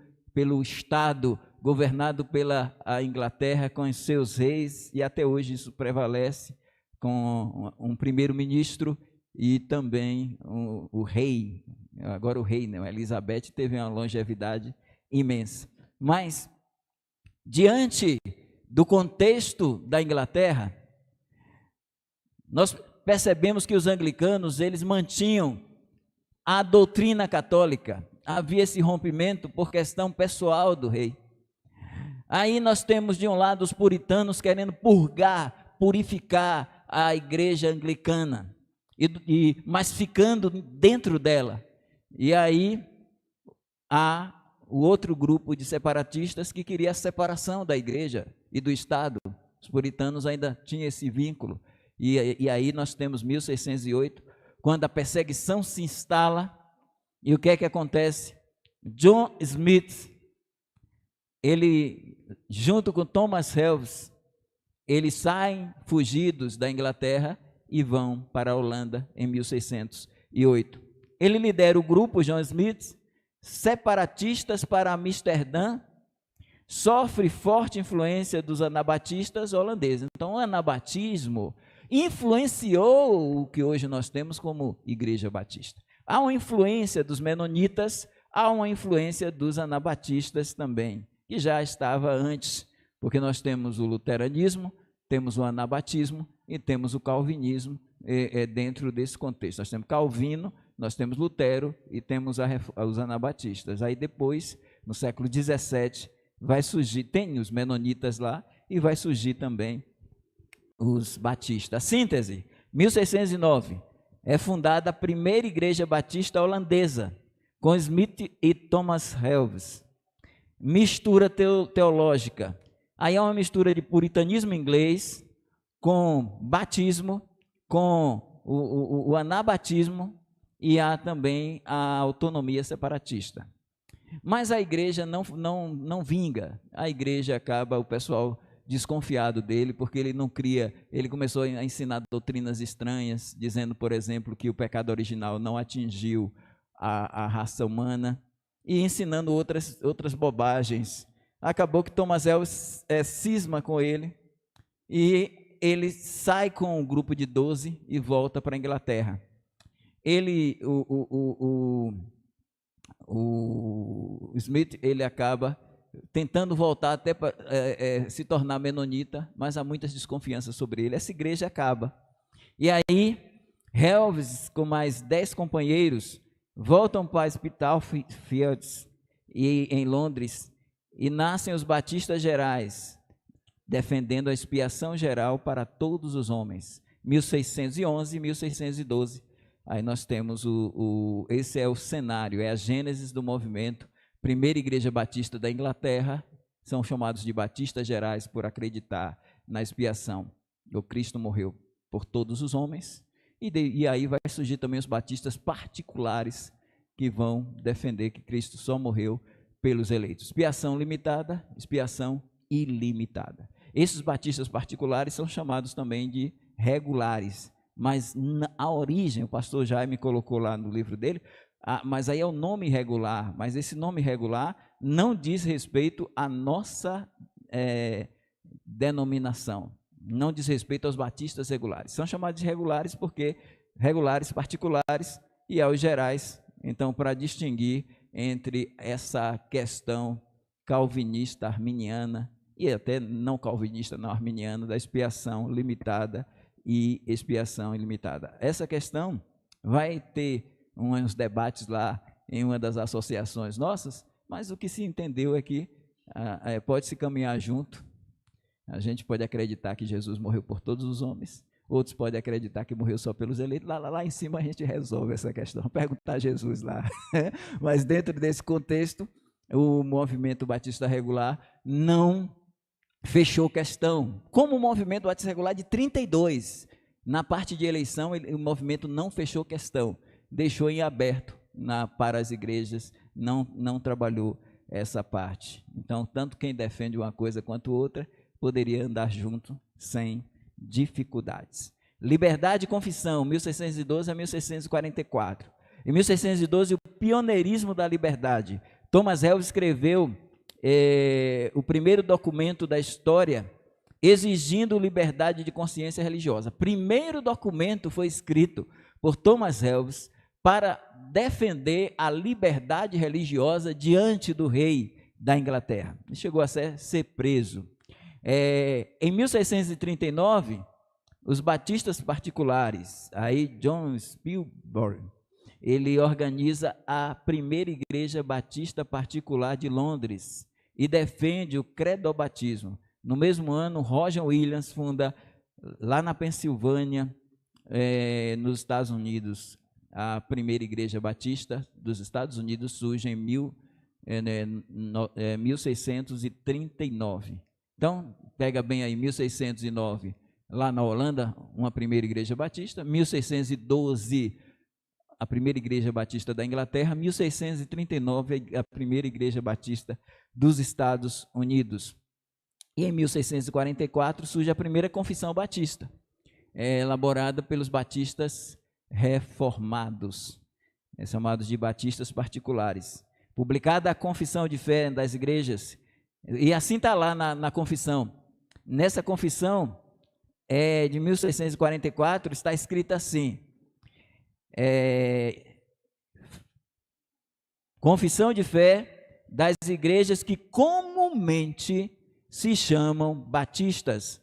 Estado, governado pela Inglaterra com os seus reis, e até hoje isso prevalece, com um primeiro-ministro e também o rei. Agora o rei, né? Elizabeth teve uma longevidade imensa. Mas, diante do contexto da Inglaterra, nós percebemos que os anglicanos, eles mantinham a doutrina católica. Havia esse rompimento por questão pessoal do rei. Aí nós temos de um lado os puritanos querendo purificar a igreja anglicana, mas ficando dentro dela. E aí há o outro grupo de separatistas que queria a separação da igreja e do Estado. Os puritanos ainda tinham esse vínculo. E aí nós temos 1608, quando a perseguição se instala, e o que é que acontece? John Smith, ele, junto com Thomas Helves, eles saem fugidos da Inglaterra e vão para a Holanda em 1608. Ele lidera o grupo John Smith, separatistas para Amsterdã, sofre forte influência dos anabatistas holandeses. Então, o anabatismo influenciou o que hoje nós temos como Igreja Batista. Há uma influência dos menonitas, há uma influência dos anabatistas também, que já estava antes, porque nós temos o luteranismo, temos o anabatismo e temos o calvinismo dentro desse contexto. Nós temos Calvino, nós temos Lutero e temos os anabatistas. Aí depois, no século XVII, vai surgir, tem os menonitas lá, e vai surgir também os batistas. Síntese, 1609, é fundada a primeira igreja batista holandesa, com Smith e Thomas Helves. Mistura teológica. Aí é uma mistura de puritanismo inglês com batismo, com o anabatismo, e há também a autonomia separatista. Mas a igreja não vinga. A igreja acaba, o pessoal desconfiado dele, porque ele não cria, ele começou a ensinar doutrinas estranhas, dizendo, por exemplo, que o pecado original não atingiu a raça humana, e ensinando outras bobagens. Acabou que Thomas Elvis cisma com ele e ele sai com um grupo de 12 e volta para a Inglaterra. O Smith, ele acaba tentando voltar até para se tornar menonita, mas há muitas desconfianças sobre ele. Essa igreja acaba. E aí, Elvis, com mais 10 companheiros, voltam para Spitalfields, em Londres, e nascem os Batistas Gerais, defendendo a expiação geral para todos os homens. 1611 e 1612. Aí nós temos esse é o cenário, é a gênese do movimento. Primeira Igreja Batista da Inglaterra, são chamados de Batistas Gerais por acreditar na expiação. O Cristo morreu por todos os homens. E aí vai surgir também os batistas particulares que vão defender que Cristo só morreu pelos eleitos. Expiação limitada, expiação ilimitada. Esses batistas particulares são chamados também de regulares. Mas a origem, o pastor Jaime colocou lá no livro dele, mas aí é o nome regular, mas esse nome regular não diz respeito à nossa denominação, não diz respeito aos batistas regulares. São chamados de regulares porque regulares particulares e aos gerais, então para distinguir entre essa questão calvinista, arminiana, e até não calvinista, não arminiana, da expiação limitada e expiação ilimitada. Essa questão vai ter uns debates lá em uma das associações nossas, mas o que se entendeu é que pode-se caminhar junto. A gente pode acreditar que Jesus morreu por todos os homens, outros podem acreditar que morreu só pelos eleitos. Lá em cima a gente resolve essa questão, perguntar a Jesus lá. Mas dentro desse contexto, o movimento batista regular não fechou questão. Como o movimento batista regular de 32, na parte de eleição, o movimento não fechou questão, deixou em aberto para as igrejas, não trabalhou essa parte. Então, tanto quem defende uma coisa quanto outra, poderia andar junto sem dificuldades. Liberdade de confissão, 1612 a 1644. Em 1612, o pioneirismo da liberdade. Thomas Elvis escreveu o primeiro documento da história exigindo liberdade de consciência religiosa. Primeiro documento foi escrito por Thomas Elvis para defender a liberdade religiosa diante do rei da Inglaterra. Ele chegou a ser preso. Em 1639, os batistas particulares, aí John Spilsbury, ele organiza a primeira igreja batista particular de Londres e defende o credobatismo. No mesmo ano, Roger Williams funda, lá na Pensilvânia, nos Estados Unidos, a primeira igreja batista dos Estados Unidos surge em 1639. Então, pega bem aí, 1609, lá na Holanda, uma primeira igreja batista, 1612, a primeira igreja batista da Inglaterra, 1639, a primeira igreja batista dos Estados Unidos. E em 1644 surge a primeira confissão batista, elaborada pelos batistas reformados, chamados de batistas particulares. Publicada a confissão de fé das igrejas, e assim está lá na confissão. Nessa confissão de 1644 está escrito assim: confissão de fé das igrejas que comumente se chamam batistas,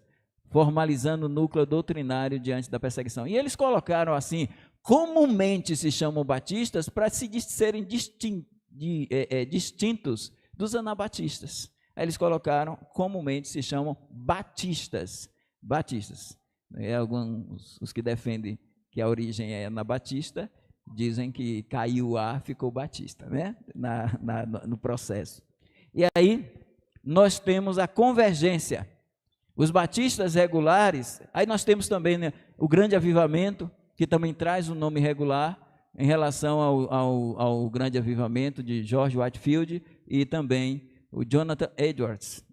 formalizando o núcleo doutrinário diante da perseguição. E eles colocaram assim: comumente se chamam batistas, para serem distintos dos anabatistas. Aí eles colocaram: comumente se chamam batistas. Alguns, os que defendem que a origem é anabatista, dizem que caiu o A, ficou batista, né? No processo. E aí nós temos a convergência. Os batistas regulares, aí nós temos também, né, o grande avivamento, que também traz o nome regular em relação ao grande avivamento de George Whitefield e também o Jonathan Edwards,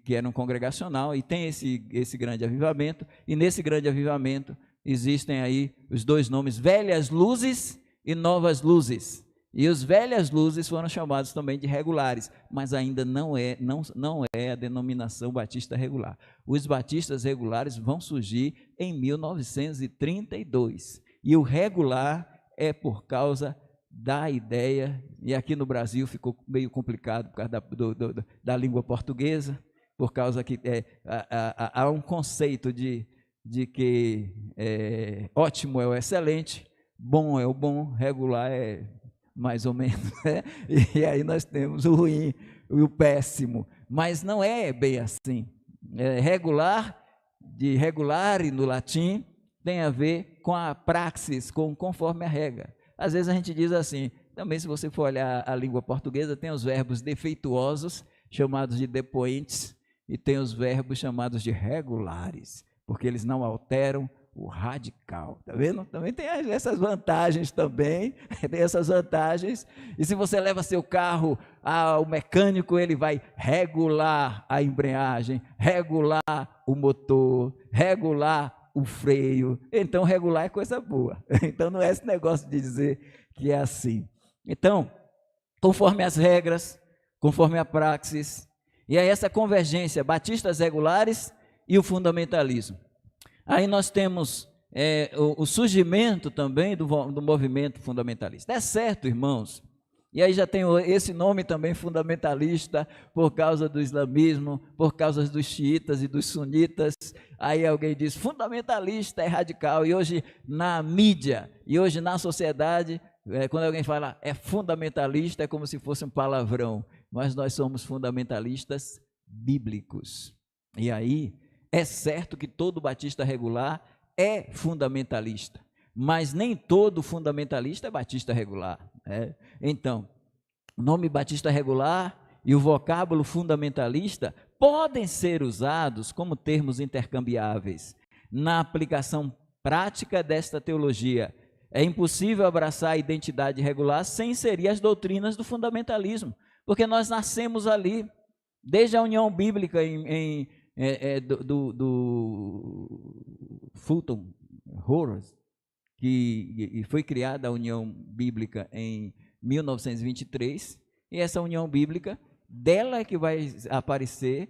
que era um congregacional, e tem esse grande avivamento, e nesse grande avivamento existem aí os dois nomes, velhas luzes e novas luzes. E os velhas luzes foram chamados também de regulares, mas ainda não é a denominação batista regular. Os batistas regulares vão surgir em 1932. E o regular é por causa da ideia, e aqui no Brasil ficou meio complicado por causa da língua portuguesa, por causa que há um conceito de que ótimo é o excelente, bom é o bom, regular é mais ou menos, né? E aí nós temos o ruim e o péssimo, mas não é bem assim. Regular, de regulare no latim, tem a ver com a praxis, conforme a regra. Às vezes a gente diz assim, também se você for olhar a língua portuguesa, tem os verbos defeituosos, chamados de depoentes, e tem os verbos chamados de regulares, porque eles não alteram o radical, tá vendo? Também tem essas vantagens também, tem essas vantagens. E se você leva seu carro ao mecânico, ele vai regular a embreagem, regular o motor, regular o freio. Então regular é coisa boa. Então não é esse negócio de dizer que é assim. Então, conforme as regras, conforme a praxis, e aí essa convergência, batistas regulares e o fundamentalismo. Aí nós temos o surgimento também do movimento fundamentalista. É certo, irmãos, e aí já tem esse nome também, fundamentalista, por causa do islamismo, por causa dos xiitas e dos sunitas. Aí alguém diz, fundamentalista é radical, e hoje na mídia, e hoje na sociedade, quando alguém fala é fundamentalista, é como se fosse um palavrão, mas nós somos fundamentalistas bíblicos. E aí, é certo que todo batista regular é fundamentalista, mas nem todo fundamentalista é batista regular. Então, o nome batista regular e o vocábulo fundamentalista podem ser usados como termos intercambiáveis na aplicação prática desta teologia. É impossível abraçar a identidade regular sem inserir as doutrinas do fundamentalismo, porque nós nascemos ali, desde a união bíblica do Fulton Horace, que foi criada a União Bíblica em 1923, e essa União Bíblica, dela é que vai aparecer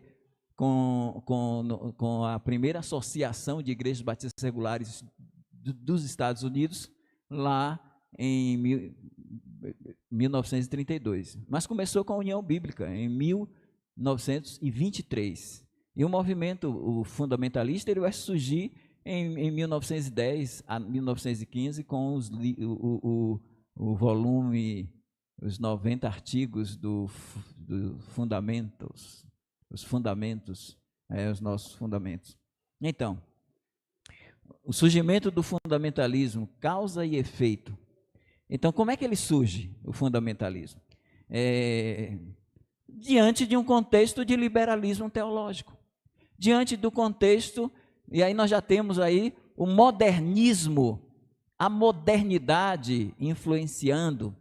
com a primeira associação de igrejas batistas regulares dos Estados Unidos, lá em 1932. Mas começou com a União Bíblica em 1923. E o movimento fundamentalista ele vai surgir em 1910 a 1915 com o volume, os 90 artigos do Fundamentos, os fundamentos, os nossos fundamentos. Então, o surgimento do fundamentalismo, causa e efeito. Então, como é que ele surge, o fundamentalismo? Diante de um contexto de liberalismo teológico. Diante do contexto, e aí nós já temos aí o modernismo, a modernidade influenciando,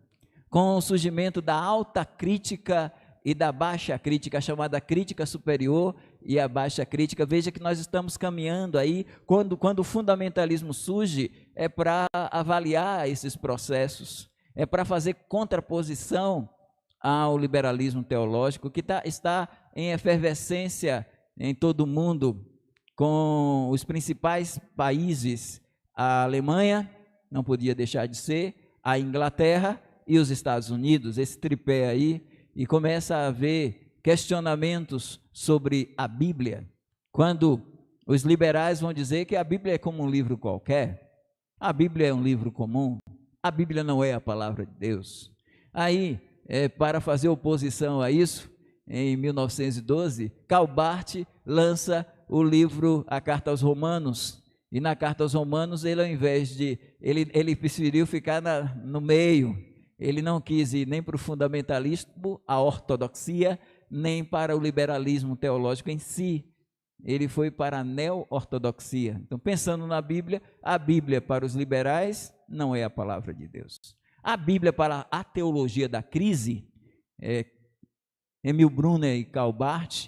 com o surgimento da alta crítica e da baixa crítica, a chamada crítica superior e a baixa crítica. Veja que nós estamos caminhando aí, quando o fundamentalismo surge, é para avaliar esses processos, é para fazer contraposição ao liberalismo teológico, que está em efervescência em todo o mundo, com os principais países, a Alemanha, não podia deixar de ser, a Inglaterra e os Estados Unidos, esse tripé aí, e começa a haver questionamentos sobre a Bíblia, quando os liberais vão dizer que a Bíblia é como um livro qualquer, a Bíblia é um livro comum, a Bíblia não é a palavra de Deus. Aí, para fazer oposição a isso, em 1912, Karl Barth lança o livro A Carta aos Romanos, e na Carta aos Romanos, ele ao invés de, ele preferiu ficar no meio, ele não quis ir nem para o fundamentalismo, a ortodoxia, nem para o liberalismo teológico em si, ele foi para a neo-ortodoxia. Então, pensando na Bíblia, a Bíblia para os liberais não é a palavra de Deus. A Bíblia para a teologia da crise, Emil Brunner e Karl Barth,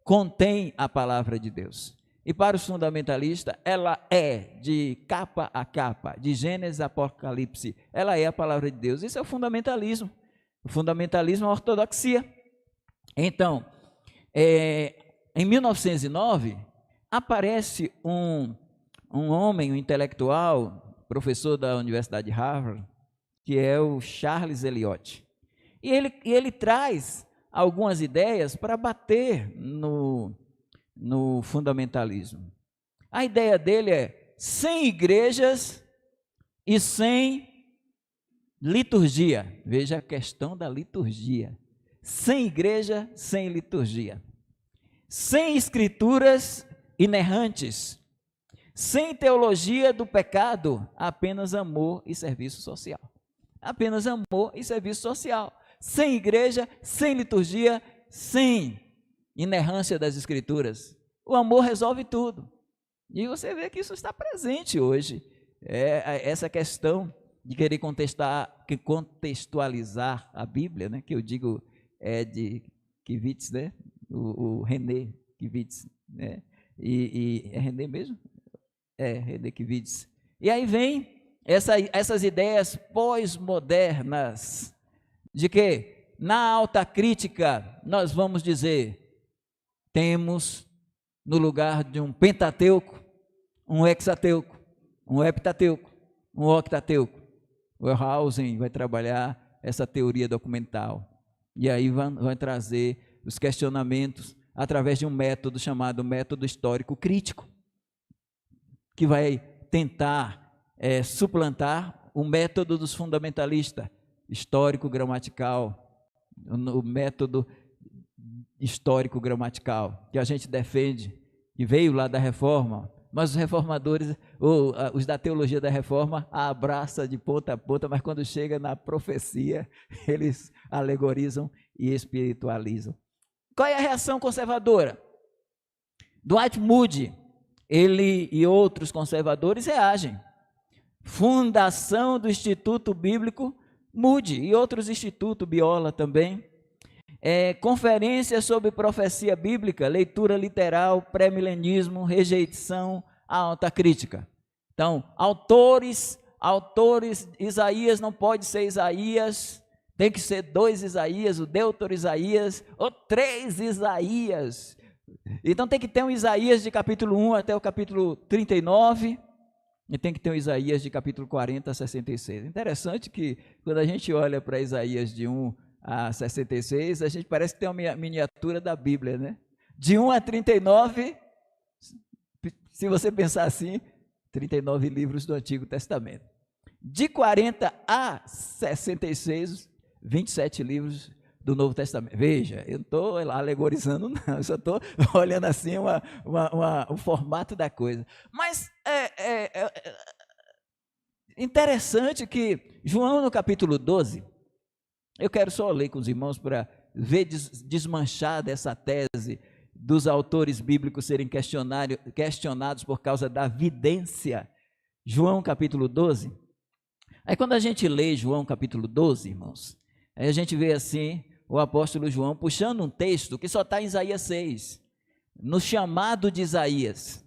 contém a palavra de Deus. E para os fundamentalistas, ela é de capa a capa, de Gênesis a Apocalipse, ela é a palavra de Deus. Isso é o fundamentalismo. O fundamentalismo é a ortodoxia. Então, em 1909, aparece um homem, um intelectual, professor da Universidade de Harvard, que é o Charles Eliot. E ele traz algumas ideias para bater no fundamentalismo. A ideia dele é sem igrejas e sem liturgia. Veja a questão da liturgia. Sem igreja, sem liturgia. Sem escrituras inerrantes. Sem teologia do pecado, apenas amor e serviço social. Apenas amor e serviço social. Sem igreja, sem liturgia, sem inerrância das escrituras. O amor resolve tudo. E você vê que isso está presente hoje. Essa questão de querer contextualizar a Bíblia, né, que eu digo de Kivitz, né, o René Kivitz, né, e é René mesmo? René Kivitz. E aí vem essas ideias pós-modernas, de que na alta crítica nós vamos dizer, temos no lugar de um pentateuco, um hexateuco, um heptateuco, um octateuco. O Wellhausen vai trabalhar essa teoria documental, e aí vai trazer os questionamentos através de um método chamado método histórico crítico, que vai tentar suplantar o método dos fundamentalistas, histórico-gramatical, o método histórico-gramatical, que a gente defende, que veio lá da Reforma, mas os reformadores, os da teologia da Reforma, abraça de ponta a ponta, mas quando chega na profecia, eles alegorizam e espiritualizam. Qual é a reação conservadora? Dwight Moody, ele e outros conservadores reagem. Fundação do Instituto Bíblico Moody e outros institutos, Biola também. Conferência sobre profecia bíblica, leitura literal, pré-milenismo, rejeição à alta crítica. Então, autores, Isaías não pode ser Isaías, tem que ser 2 Isaías, o Deutero Isaías, ou 3 Isaías. Então tem que ter um Isaías de capítulo 1 até o capítulo 39, e tem que ter um Isaías de capítulo 40 a 66. Interessante que quando a gente olha para Isaías de 1 a 66, a gente parece que tem uma miniatura da Bíblia, né? De 1 a 39, se você pensar assim, 39 livros do Antigo Testamento. De 40 a 66, 27 livros do Novo Testamento. Veja, eu não estou alegorizando, não, eu só estou olhando assim o formato da coisa. Mas interessante que João, no capítulo 12, eu quero só ler com os irmãos para ver desmanchar dessa tese dos autores bíblicos serem questionados por causa da vidência. João capítulo 12. Aí quando a gente lê João capítulo 12, irmãos, aí a gente vê assim o apóstolo João puxando um texto que só está em Isaías 6, no chamado de Isaías.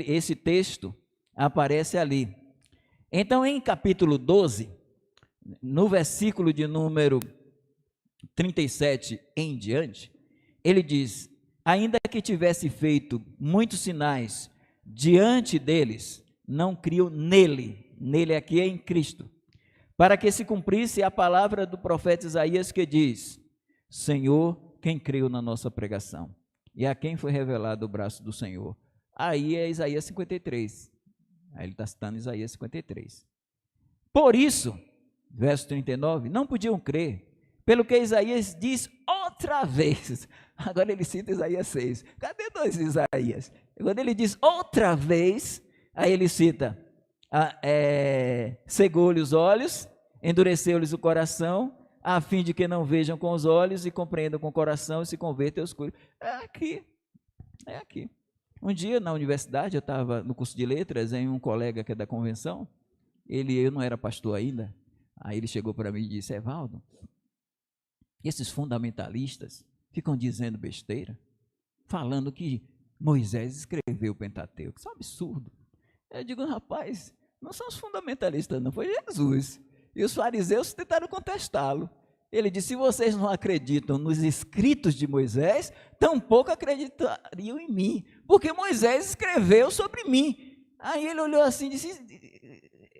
Esse texto aparece ali. Então em capítulo 12, no versículo de número 37 em diante, ele diz: ainda que tivesse feito muitos sinais diante deles, não criam nele aqui é em Cristo, para que se cumprisse a palavra do profeta Isaías que diz: Senhor, quem creu na nossa pregação? E a quem foi revelado o braço do Senhor? Aí é Isaías 53, aí ele está citando Isaías 53. Por isso, verso 39, não podiam crer, pelo que Isaías diz outra vez. Agora ele cita Isaías 6. Cadê 2 Isaías? Quando ele diz outra vez, aí ele cita: cegou-lhe os olhos, endureceu-lhes o coração, a fim de que não vejam com os olhos e compreendam com o coração e se convertam aos escuro. É aqui. Um dia na universidade, eu estava no curso de letras, em um colega que é da convenção, eu não era pastor ainda, aí ele chegou para mim e disse: Evaldo, esses fundamentalistas ficam dizendo besteira, falando que Moisés escreveu o Pentateuco. Isso é um absurdo. Eu digo, rapaz, não são os fundamentalistas, não, foi Jesus. E os fariseus tentaram contestá-lo. Ele disse, se vocês não acreditam nos escritos de Moisés, tampouco acreditariam em mim, porque Moisés escreveu sobre mim. Aí ele olhou assim e disse,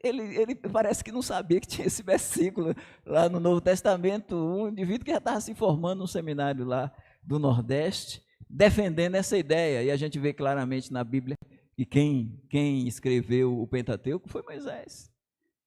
ele parece que não sabia que tinha esse versículo lá no Novo Testamento, um indivíduo que já estava se formando num seminário lá do Nordeste, defendendo essa ideia, e a gente vê claramente na Bíblia que quem escreveu o Pentateuco foi Moisés,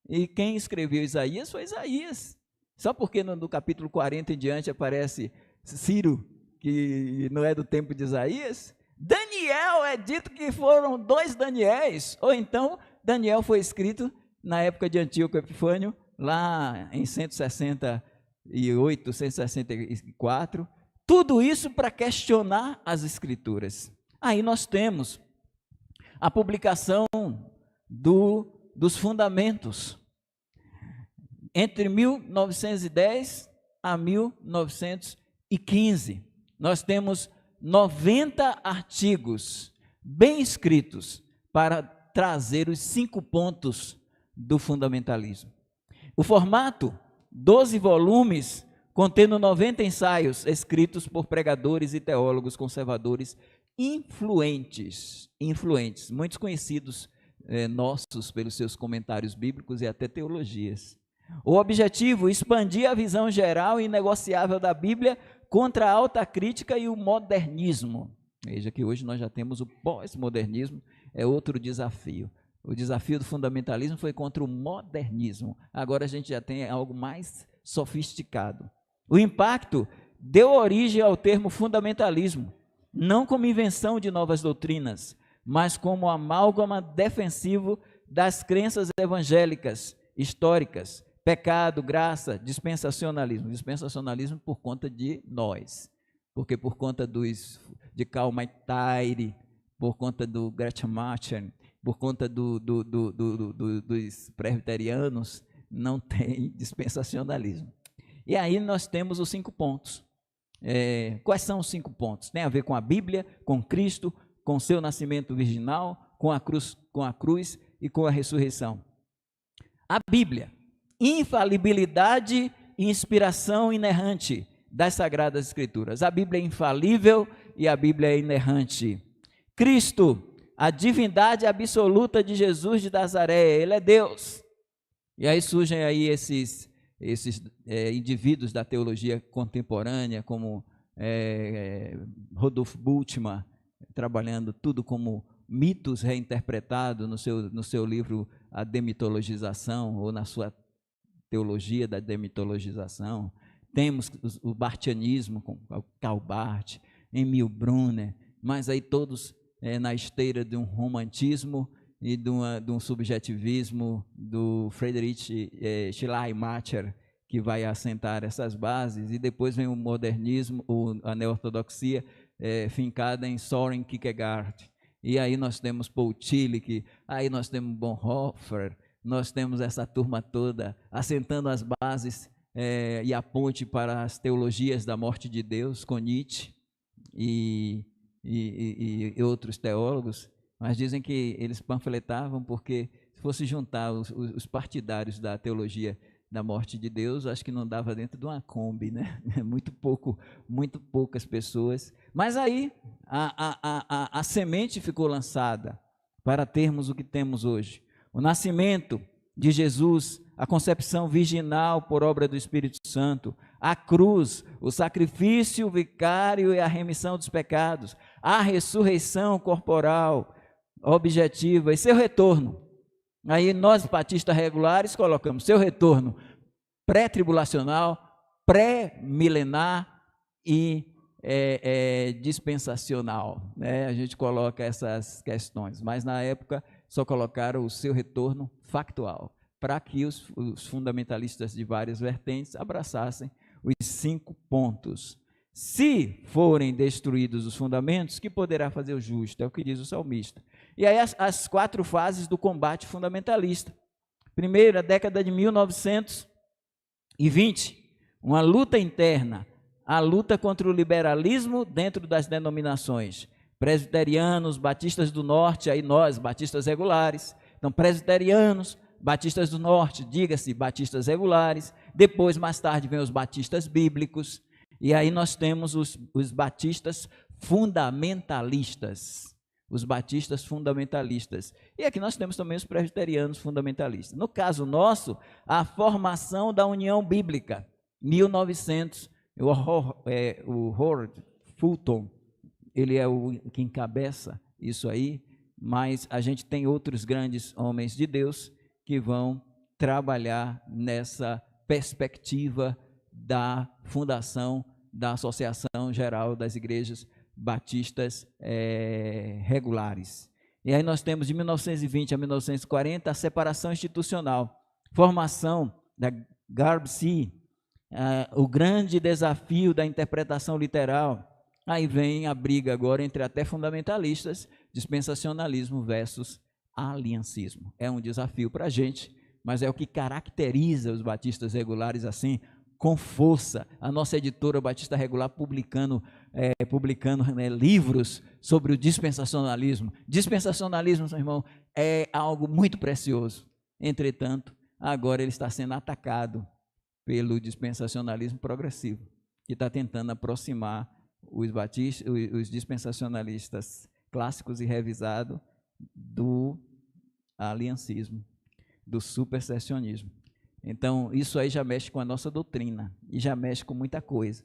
e quem escreveu Isaías foi Isaías. Só porque no capítulo 40 em diante aparece Ciro, que não é do tempo de Isaías. Daniel, é dito que foram 2 Daniéis, ou então Daniel foi escrito na época de Antíoco Epifânio, lá em 168, 164, tudo isso para questionar as escrituras. Aí nós temos a publicação dos fundamentos, entre 1910 a 1915, nós temos 90 artigos bem escritos para trazer os 5 pontos do fundamentalismo. O formato, 12 volumes, contendo 90 ensaios escritos por pregadores e teólogos conservadores influentes, muitos conhecidos nossos pelos seus comentários bíblicos e até teologias. O objetivo, expandir a visão geral e inegociável da Bíblia contra a alta crítica e o modernismo. Veja que hoje nós já temos o pós-modernismo, é outro desafio. O desafio do fundamentalismo foi contra o modernismo. Agora a gente já tem algo mais sofisticado. O impacto deu origem ao termo fundamentalismo, não como invenção de novas doutrinas, mas como amálgama defensivo das crenças evangélicas, históricas, pecado, graça, dispensacionalismo. Dispensacionalismo por conta de nós, porque por conta de Karl Maytire, por conta do Gretchen Machen, por conta dos presbiterianos, não tem dispensacionalismo. E aí nós temos os 5 pontos. Quais são os 5 pontos? Tem a ver com a Bíblia, com Cristo, com seu nascimento virginal, com a cruz e com a ressurreição. A Bíblia, infalibilidade e inspiração inerrante das Sagradas Escrituras. A Bíblia é infalível e a Bíblia é inerrante. Cristo, a divindade absoluta de Jesus de Nazaré, ele é Deus. E aí surgem aí esses indivíduos da teologia contemporânea, como Rodolfo Bultmann, trabalhando tudo como mitos reinterpretados no seu livro A Demitologização, ou na sua teologia da demitologização. Temos o bartianismo, com Karl Barth, Emil Brunner, mas aí todos na esteira de um romantismo e de um subjetivismo do Friedrich Schleiermacher, que vai assentar essas bases, e depois vem o modernismo, a neo-ortodoxia, fincada em Søren Kierkegaard. E aí nós temos Paul Tillich, aí nós temos Bonhoeffer, nós temos essa turma toda assentando as bases e a ponte para as teologias da morte de Deus, com Nietzsche e outros teólogos, mas dizem que eles panfletavam porque, se fosse juntar os partidários da teologia da morte de Deus, acho que não dava dentro de uma Kombi, né? Muito poucas pessoas. Mas aí a semente ficou lançada para termos o que temos hoje. O nascimento de Jesus, a concepção virginal por obra do Espírito Santo, a cruz, o sacrifício vicário e a remissão dos pecados, a ressurreição corporal objetiva e seu retorno. Aí nós, batistas regulares, colocamos seu retorno pré-tribulacional, pré-milenar e dispensacional, né? A gente coloca essas questões, mas na época só colocaram o seu retorno factual, para que os fundamentalistas de várias vertentes abraçassem os 5 pontos. Se forem destruídos os fundamentos, que poderá fazer o justo? É o que diz o salmista. E aí as 4 fases do combate fundamentalista. Primeiro, a década de 1920, uma luta interna, a luta contra o liberalismo dentro das denominações, presbiterianos, batistas do norte, aí nós, batistas regulares. Então, presbiterianos, batistas do norte, diga-se, batistas regulares. Depois, mais tarde, vem os batistas bíblicos. E aí nós temos os batistas fundamentalistas. Os batistas fundamentalistas. E aqui nós temos também os presbiterianos fundamentalistas. No caso nosso, a formação da União Bíblica, 1900, o Howard Fulton, ele é o que encabeça isso aí, mas a gente tem outros grandes homens de Deus que vão trabalhar nessa perspectiva da fundação da Associação Geral das Igrejas Batistas regulares. E aí nós temos de 1920 a 1940 a separação institucional, formação da Garb-C, o grande desafio da interpretação literal. Aí vem a briga agora entre até fundamentalistas, dispensacionalismo versus aliancismo. É um desafio para a gente, mas é o que caracteriza os batistas regulares assim, com força. A nossa editora Batista Regular publicando livros sobre o dispensacionalismo. Dispensacionalismo, meu irmão, é algo muito precioso. Entretanto, agora ele está sendo atacado pelo dispensacionalismo progressivo, que está tentando aproximar os dispensacionalistas clássicos e revisados do aliancismo, do supersessionismo. Então, isso aí já mexe com a nossa doutrina, e já mexe com muita coisa.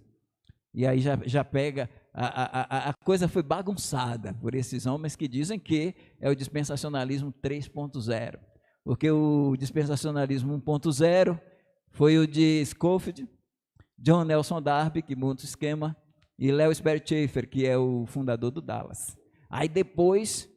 E aí já pega, a coisa foi bagunçada por esses homens que dizem que é o dispensacionalismo 3.0, porque o dispensacionalismo 1.0 foi o de Scofield, John Nelson Darby, que monta o esquema, e Leo Sperry Chafer, que é o fundador do Dallas. Aí depois,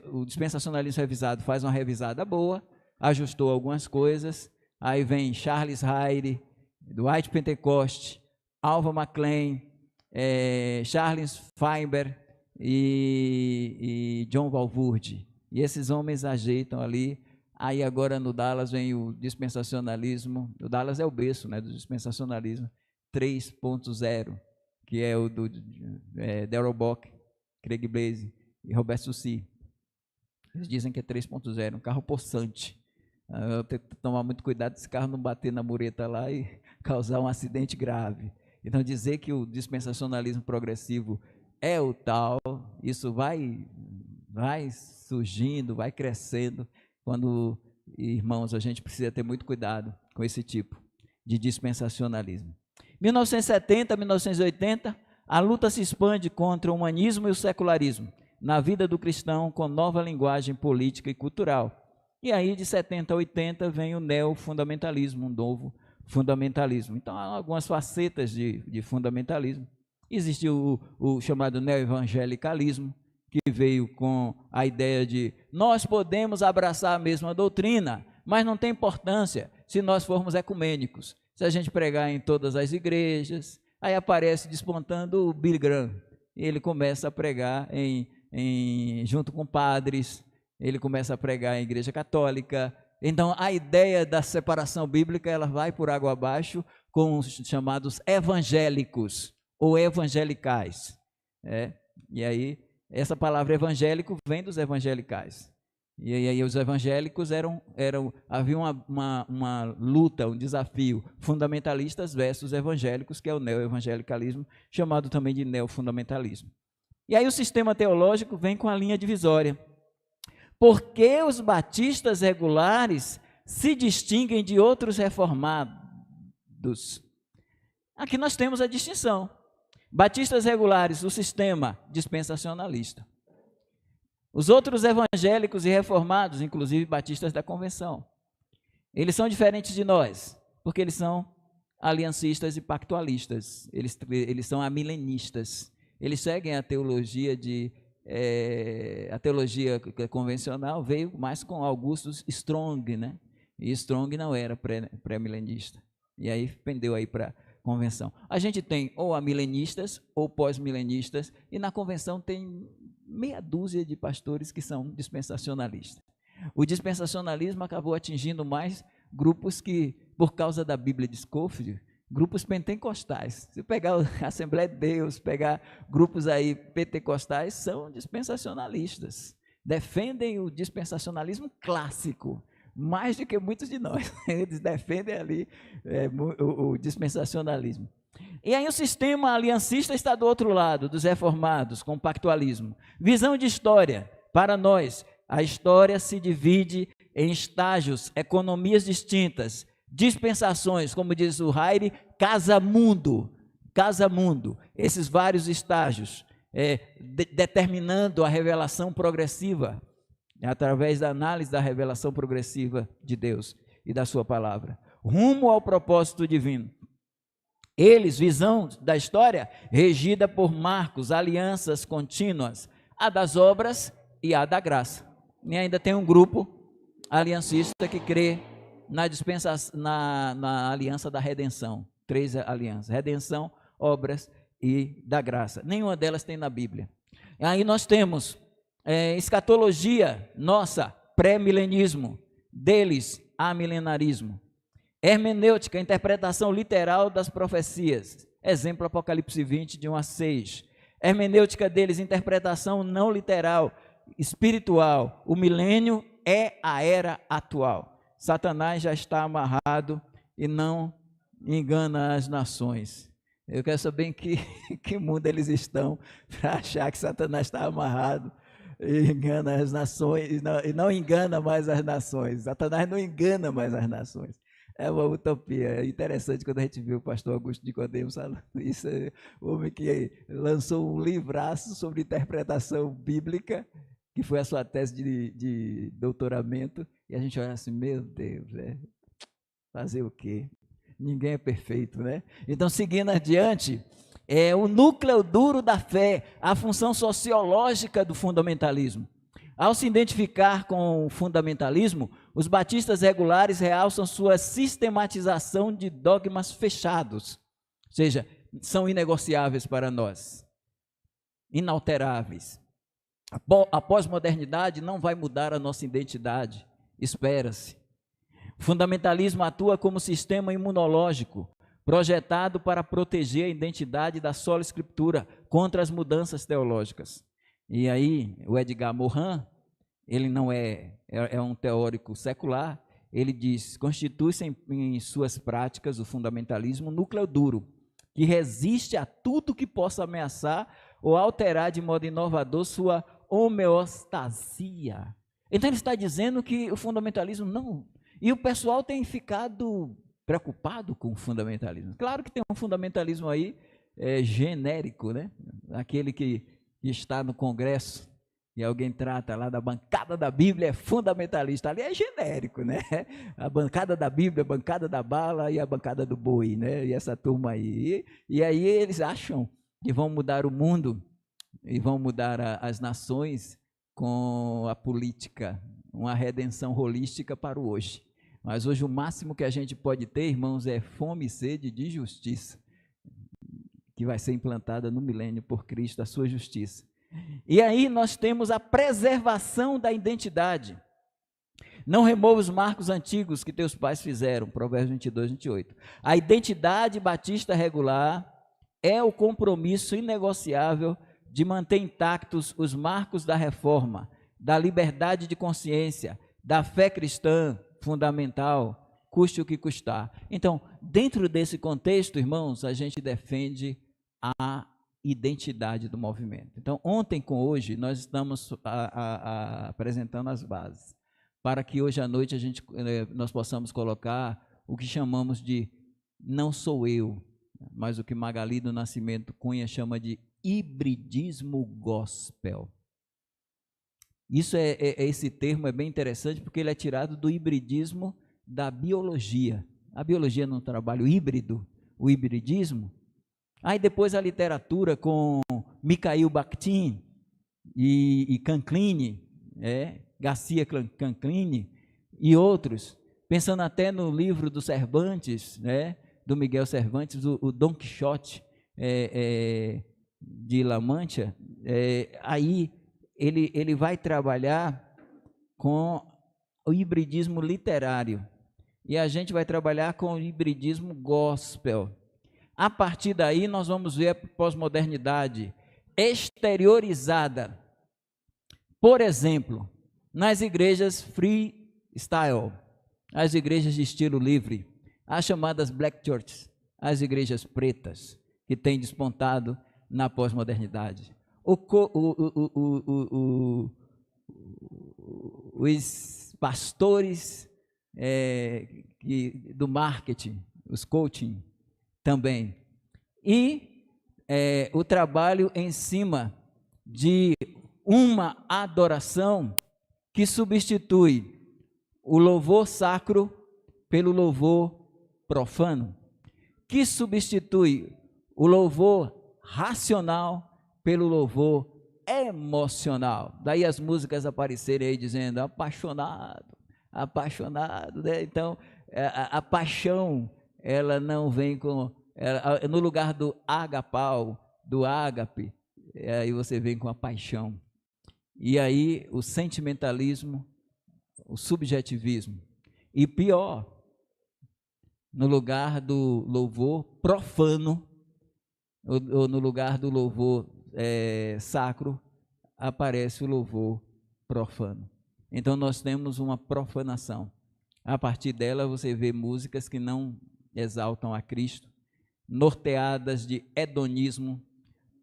o dispensacionalismo revisado faz uma revisada boa, ajustou algumas coisas, aí vem Charles Hyde, Dwight Pentecost, Alva McLean, Charles Feinberg e John Walvoord. E esses homens ajeitam ali. Aí agora no Dallas vem o dispensacionalismo, o Dallas é o berço, né, do dispensacionalismo 3.0, que é o do Darrell Bock, Craig Blaze e Robert Sucy. Eles dizem que é 3.0, um carro possante. Eu tenho que tomar muito cuidado desse carro não bater na mureta lá e causar um acidente grave. Então, dizer que o dispensacionalismo progressivo é o tal, isso vai surgindo, vai crescendo, quando, irmãos, a gente precisa ter muito cuidado com esse tipo de dispensacionalismo. 1970 a 1980, a luta se expande contra o humanismo e o secularismo na vida do cristão com nova linguagem política e cultural. E aí, de 70 a 80, vem o neofundamentalismo, um novo fundamentalismo. Então, há algumas facetas de fundamentalismo. Existe o chamado neoevangelicalismo, que veio com a ideia de nós podemos abraçar a mesma doutrina, mas não tem importância se nós formos ecumênicos. Se a gente pregar em todas as igrejas, aí aparece despontando o Billy Graham. Ele começa a pregar junto com padres, ele começa a pregar em igreja católica. Então, a ideia da separação bíblica, ela vai por água abaixo com os chamados evangélicos ou evangelicais. E aí, essa palavra evangélico vem dos evangelicais. E aí os evangélicos havia uma luta, um desafio, fundamentalistas versus evangélicos, que é o neoevangelicalismo, chamado também de neofundamentalismo. E aí o sistema teológico vem com a linha divisória. Por que os batistas regulares se distinguem de outros reformados? Aqui nós temos a distinção. Batistas regulares, o sistema dispensacionalista. Os outros evangélicos e reformados, inclusive batistas da convenção, eles são diferentes de nós, porque eles são aliancistas e pactualistas, eles são amilenistas, eles seguem a teologia a teologia convencional veio mais com Augustus Strong, né? E Strong não era pré-milenista, e aí pendeu aí para convenção. A gente tem ou amilenistas ou pós-milenistas, e na convenção tem meia dúzia de pastores que são dispensacionalistas. O dispensacionalismo acabou atingindo mais grupos que, por causa da Bíblia de Scofield, grupos pentecostais. Se pegar a Assembleia de Deus, pegar grupos aí pentecostais, são dispensacionalistas. Defendem o dispensacionalismo clássico, mais do que muitos de nós. Eles defendem ali o dispensacionalismo. E aí o sistema aliancista está do outro lado, dos reformados, com o pactualismo. Visão de história, para nós, a história se divide em estágios, economias distintas, dispensações, como diz o Hayre, casa-mundo, esses vários estágios, determinando a revelação progressiva, através da análise da revelação progressiva de Deus e da sua palavra, rumo ao propósito divino. Eles, visão da história, regida por marcos, alianças contínuas, a das obras e a da graça. E ainda tem um grupo aliancista que crê na dispensação, na aliança da redenção. 3 alianças: redenção, obras e da graça. Nenhuma delas tem na Bíblia. Aí nós temos escatologia nossa, pré-milenismo, deles, amilenarismo. Hermenêutica, interpretação literal das profecias. Exemplo, Apocalipse 20, de 1 a 6. Hermenêutica deles, interpretação não literal, espiritual. O milênio é a era atual. Satanás já está amarrado e não engana as nações. Eu quero saber em que mundo eles estão para achar que Satanás está amarrado e engana as nações, e não engana mais as nações. Satanás não engana mais as nações. É uma utopia. É interessante quando a gente viu o pastor Augusto Nicodemos falando isso, o homem que lançou um livraço sobre interpretação bíblica, que foi a sua tese de doutoramento, e a gente olha assim, meu Deus, fazer o quê? Ninguém é perfeito, né? Então, seguindo adiante, o núcleo duro da fé, a função sociológica do fundamentalismo. Ao se identificar com o fundamentalismo, os batistas regulares realçam sua sistematização de dogmas fechados, ou seja, são inegociáveis para nós, inalteráveis. A pós-modernidade não vai mudar a nossa identidade, espera-se. O fundamentalismo atua como sistema imunológico, projetado para proteger a identidade da sola escritura contra as mudanças teológicas. E aí, o Edgar Morin, ele não é um teórico secular, ele diz, constitui-se em suas práticas o fundamentalismo núcleo duro, que resiste a tudo que possa ameaçar ou alterar de modo inovador sua homeostasia. Então ele está dizendo que o fundamentalismo não... E o pessoal tem ficado preocupado com o fundamentalismo. Claro que tem um fundamentalismo aí genérico, né? Aquele que está no Congresso e alguém trata lá da bancada da Bíblia, é fundamentalista. Ali é genérico, né? A bancada da Bíblia, a bancada da bala e a bancada do boi, né? E essa turma aí. E aí eles acham que vão mudar o mundo e vão mudar as nações com a política, uma redenção holística para o hoje. Mas hoje o máximo que a gente pode ter, irmãos, é fome e sede de justiça, que vai ser implantada no milênio por Cristo, a sua justiça. E aí nós temos a preservação da identidade. Não remova os marcos antigos que teus pais fizeram, Provérbios 22, 28. A identidade batista regular é o compromisso inegociável de manter intactos os marcos da reforma, da liberdade de consciência, da fé cristã fundamental, custe o que custar. Então, dentro desse contexto, irmãos, a gente defende a identidade do movimento. Então, ontem com hoje, nós estamos apresentando as bases, para que hoje à noite nós possamos colocar o que chamamos de não sou eu, mas o que Magali do Nascimento Cunha chama de hibridismo gospel. Esse termo é bem interessante porque ele é tirado do hibridismo da biologia. A biologia não trabalha o híbrido, o hibridismo. Aí depois a literatura com Mikhail Bakhtin e Canclini, Garcia Canclini e outros, pensando até no livro do Cervantes, do Miguel Cervantes, o Dom Quixote de La Mancha, aí ele vai trabalhar com o hibridismo literário. e a gente vai trabalhar com o hibridismo gospel. A partir daí nós vamos ver a pós-modernidade exteriorizada. Por exemplo, nas igrejas freestyle, as igrejas de estilo livre, as chamadas black churches, as igrejas pretas, que têm despontado na pós-modernidade. Os pastores do marketing, os coaching também. E o trabalho em cima de uma adoração que substitui o louvor sacro pelo louvor profano, que substitui o louvor racional pelo louvor emocional. Daí as músicas aparecerem aí dizendo apaixonado, apaixonado, né? Então a paixão, ela não vem com no lugar do agapau, do ágape, aí você vem com a paixão. E aí o sentimentalismo, o subjetivismo. E pior, no lugar do louvor profano, ou no lugar do louvor sacro, aparece o louvor profano. Então nós temos uma profanação. A partir dela você vê músicas que não exaltam a Cristo, norteadas de hedonismo,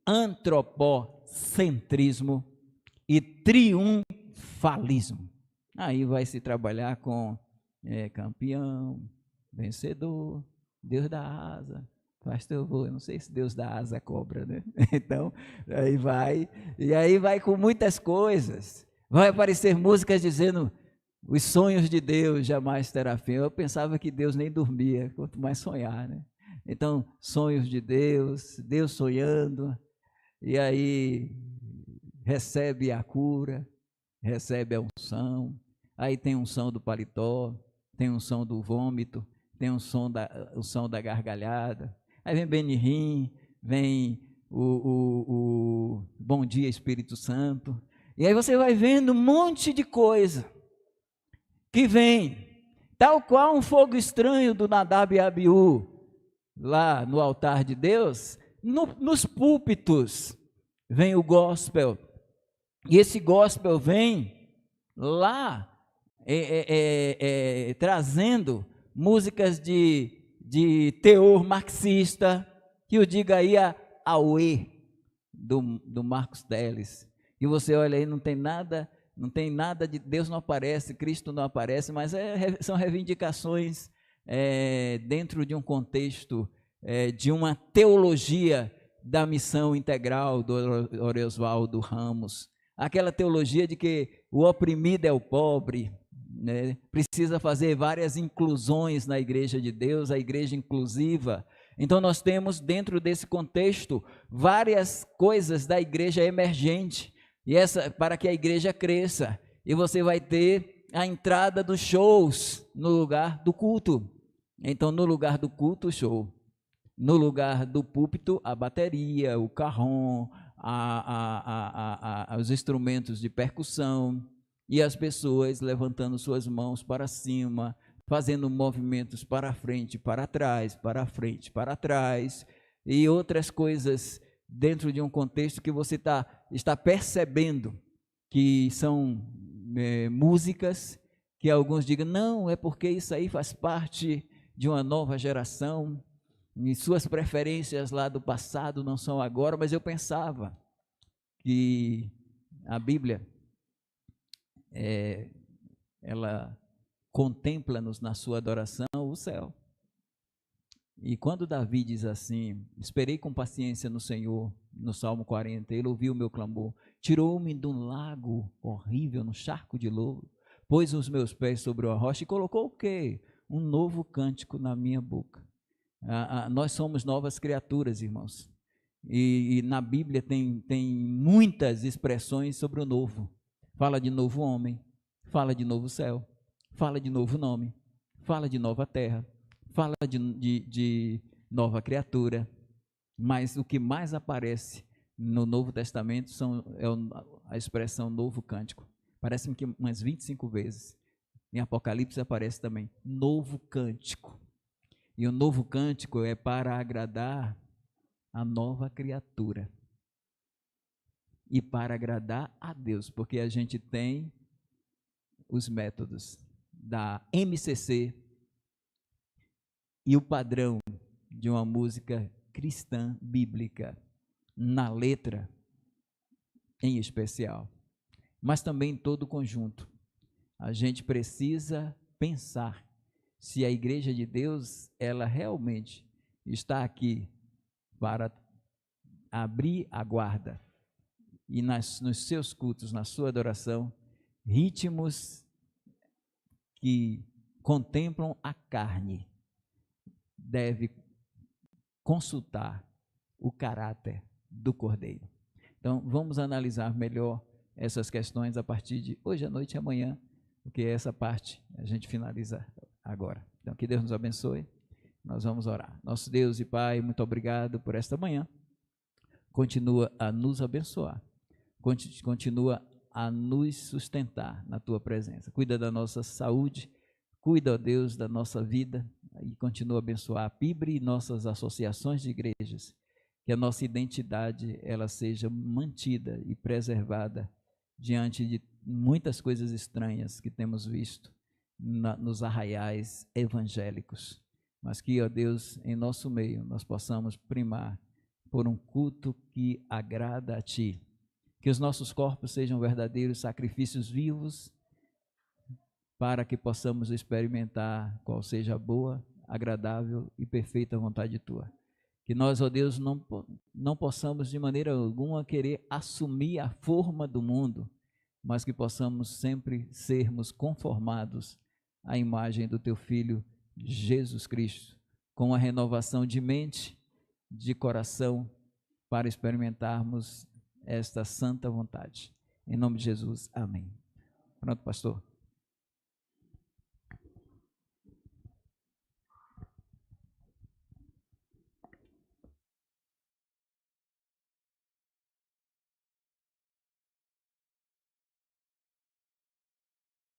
antropocentrismo e triunfalismo. Aí vai se trabalhar com campeão, vencedor, Deus da asa, pastor, eu não sei se Deus da asa é cobra, né? Então, aí vai com muitas coisas. Vai aparecer músicas dizendo, os sonhos de Deus jamais terá fim. Eu pensava que Deus nem dormia, quanto mais sonhar, né? Então, sonhos de Deus, Deus sonhando, e aí recebe a cura, recebe a unção, aí tem unção do paletó, tem unção do vômito, tem unção da gargalhada, aí vem Benihim, vem o Bom Dia Espírito Santo, e aí você vai vendo um monte de coisa que vem, tal qual um fogo estranho do Nadab e Abiú, lá no altar de Deus, nos púlpitos, vem o gospel, e esse gospel vem lá, trazendo músicas de teor marxista, que o diga aí a Aue, do Marcos Teles, e você olha aí, não tem nada de Deus, não aparece, Cristo não aparece, mas são reivindicações dentro de um contexto de uma teologia da missão integral do Oriosvaldo Ramos, aquela teologia de que o oprimido é o pobre, né? Precisa fazer várias inclusões na igreja de Deus, a igreja inclusiva. Então nós temos dentro desse contexto várias coisas da igreja emergente, e para que a igreja cresça, e você vai ter a entrada dos shows no lugar do culto. Então no lugar do culto, show. No lugar do púlpito, a bateria, o carrom, os instrumentos de percussão, e as pessoas levantando suas mãos para cima, fazendo movimentos para frente, para trás, para frente, para trás, e outras coisas dentro de um contexto que você está percebendo que são músicas que alguns digam, não, é porque isso aí faz parte de uma nova geração, e suas preferências lá do passado não são agora, mas eu pensava que a Bíblia, ela contempla-nos na sua adoração o céu. E quando Davi diz assim, esperei com paciência no Senhor, no Salmo 40, ele ouviu o meu clamor, tirou-me de um lago horrível, no charco de lodo, pôs os meus pés sobre a rocha e colocou o quê? Um novo cântico na minha boca. Nós somos novas criaturas, irmãos, e na Bíblia tem muitas expressões sobre o novo. Fala de novo homem, fala de novo céu, fala de novo nome, fala de nova terra, fala de nova criatura, mas o que mais aparece no Novo Testamento é a expressão novo cântico. Parece-me que umas 25 vezes. Em Apocalipse aparece também novo cântico. E o novo cântico é para agradar a nova criatura. E para agradar a Deus, porque a gente tem os métodos da MCC e o padrão de uma música cristã bíblica, na letra em especial, mas também em todo o conjunto. A gente precisa pensar se a Igreja de Deus, ela realmente está aqui para abrir a guarda e nos seus cultos, na sua adoração, ritmos que contemplam a carne, deve consultar o caráter do Cordeiro. Então, vamos analisar melhor essas questões a partir de hoje à noite e amanhã, porque essa parte a gente finaliza agora. Então, que Deus nos abençoe. Nós vamos orar. Nosso Deus e Pai, muito obrigado por esta manhã. Continua a nos abençoar. Continua a nos sustentar na Tua presença. Cuida da nossa saúde. Cuida, ó Deus, da nossa vida e continua a abençoar a PIBRE e nossas associações de igrejas, que a nossa identidade ela seja mantida e preservada diante de muitas coisas estranhas que temos visto nos arraiais evangélicos, mas que, ó Deus, em nosso meio nós possamos primar por um culto que agrada a Ti, que os nossos corpos sejam verdadeiros sacrifícios vivos, para que possamos experimentar qual seja a boa, agradável e perfeita vontade Tua. Que nós, ó Deus, não possamos de maneira alguma querer assumir a forma do mundo, mas que possamos sempre sermos conformados à imagem do Teu Filho, Jesus Cristo, com a renovação de mente, de coração, para experimentarmos esta santa vontade. Em nome de Jesus, amém. Pronto, pastor.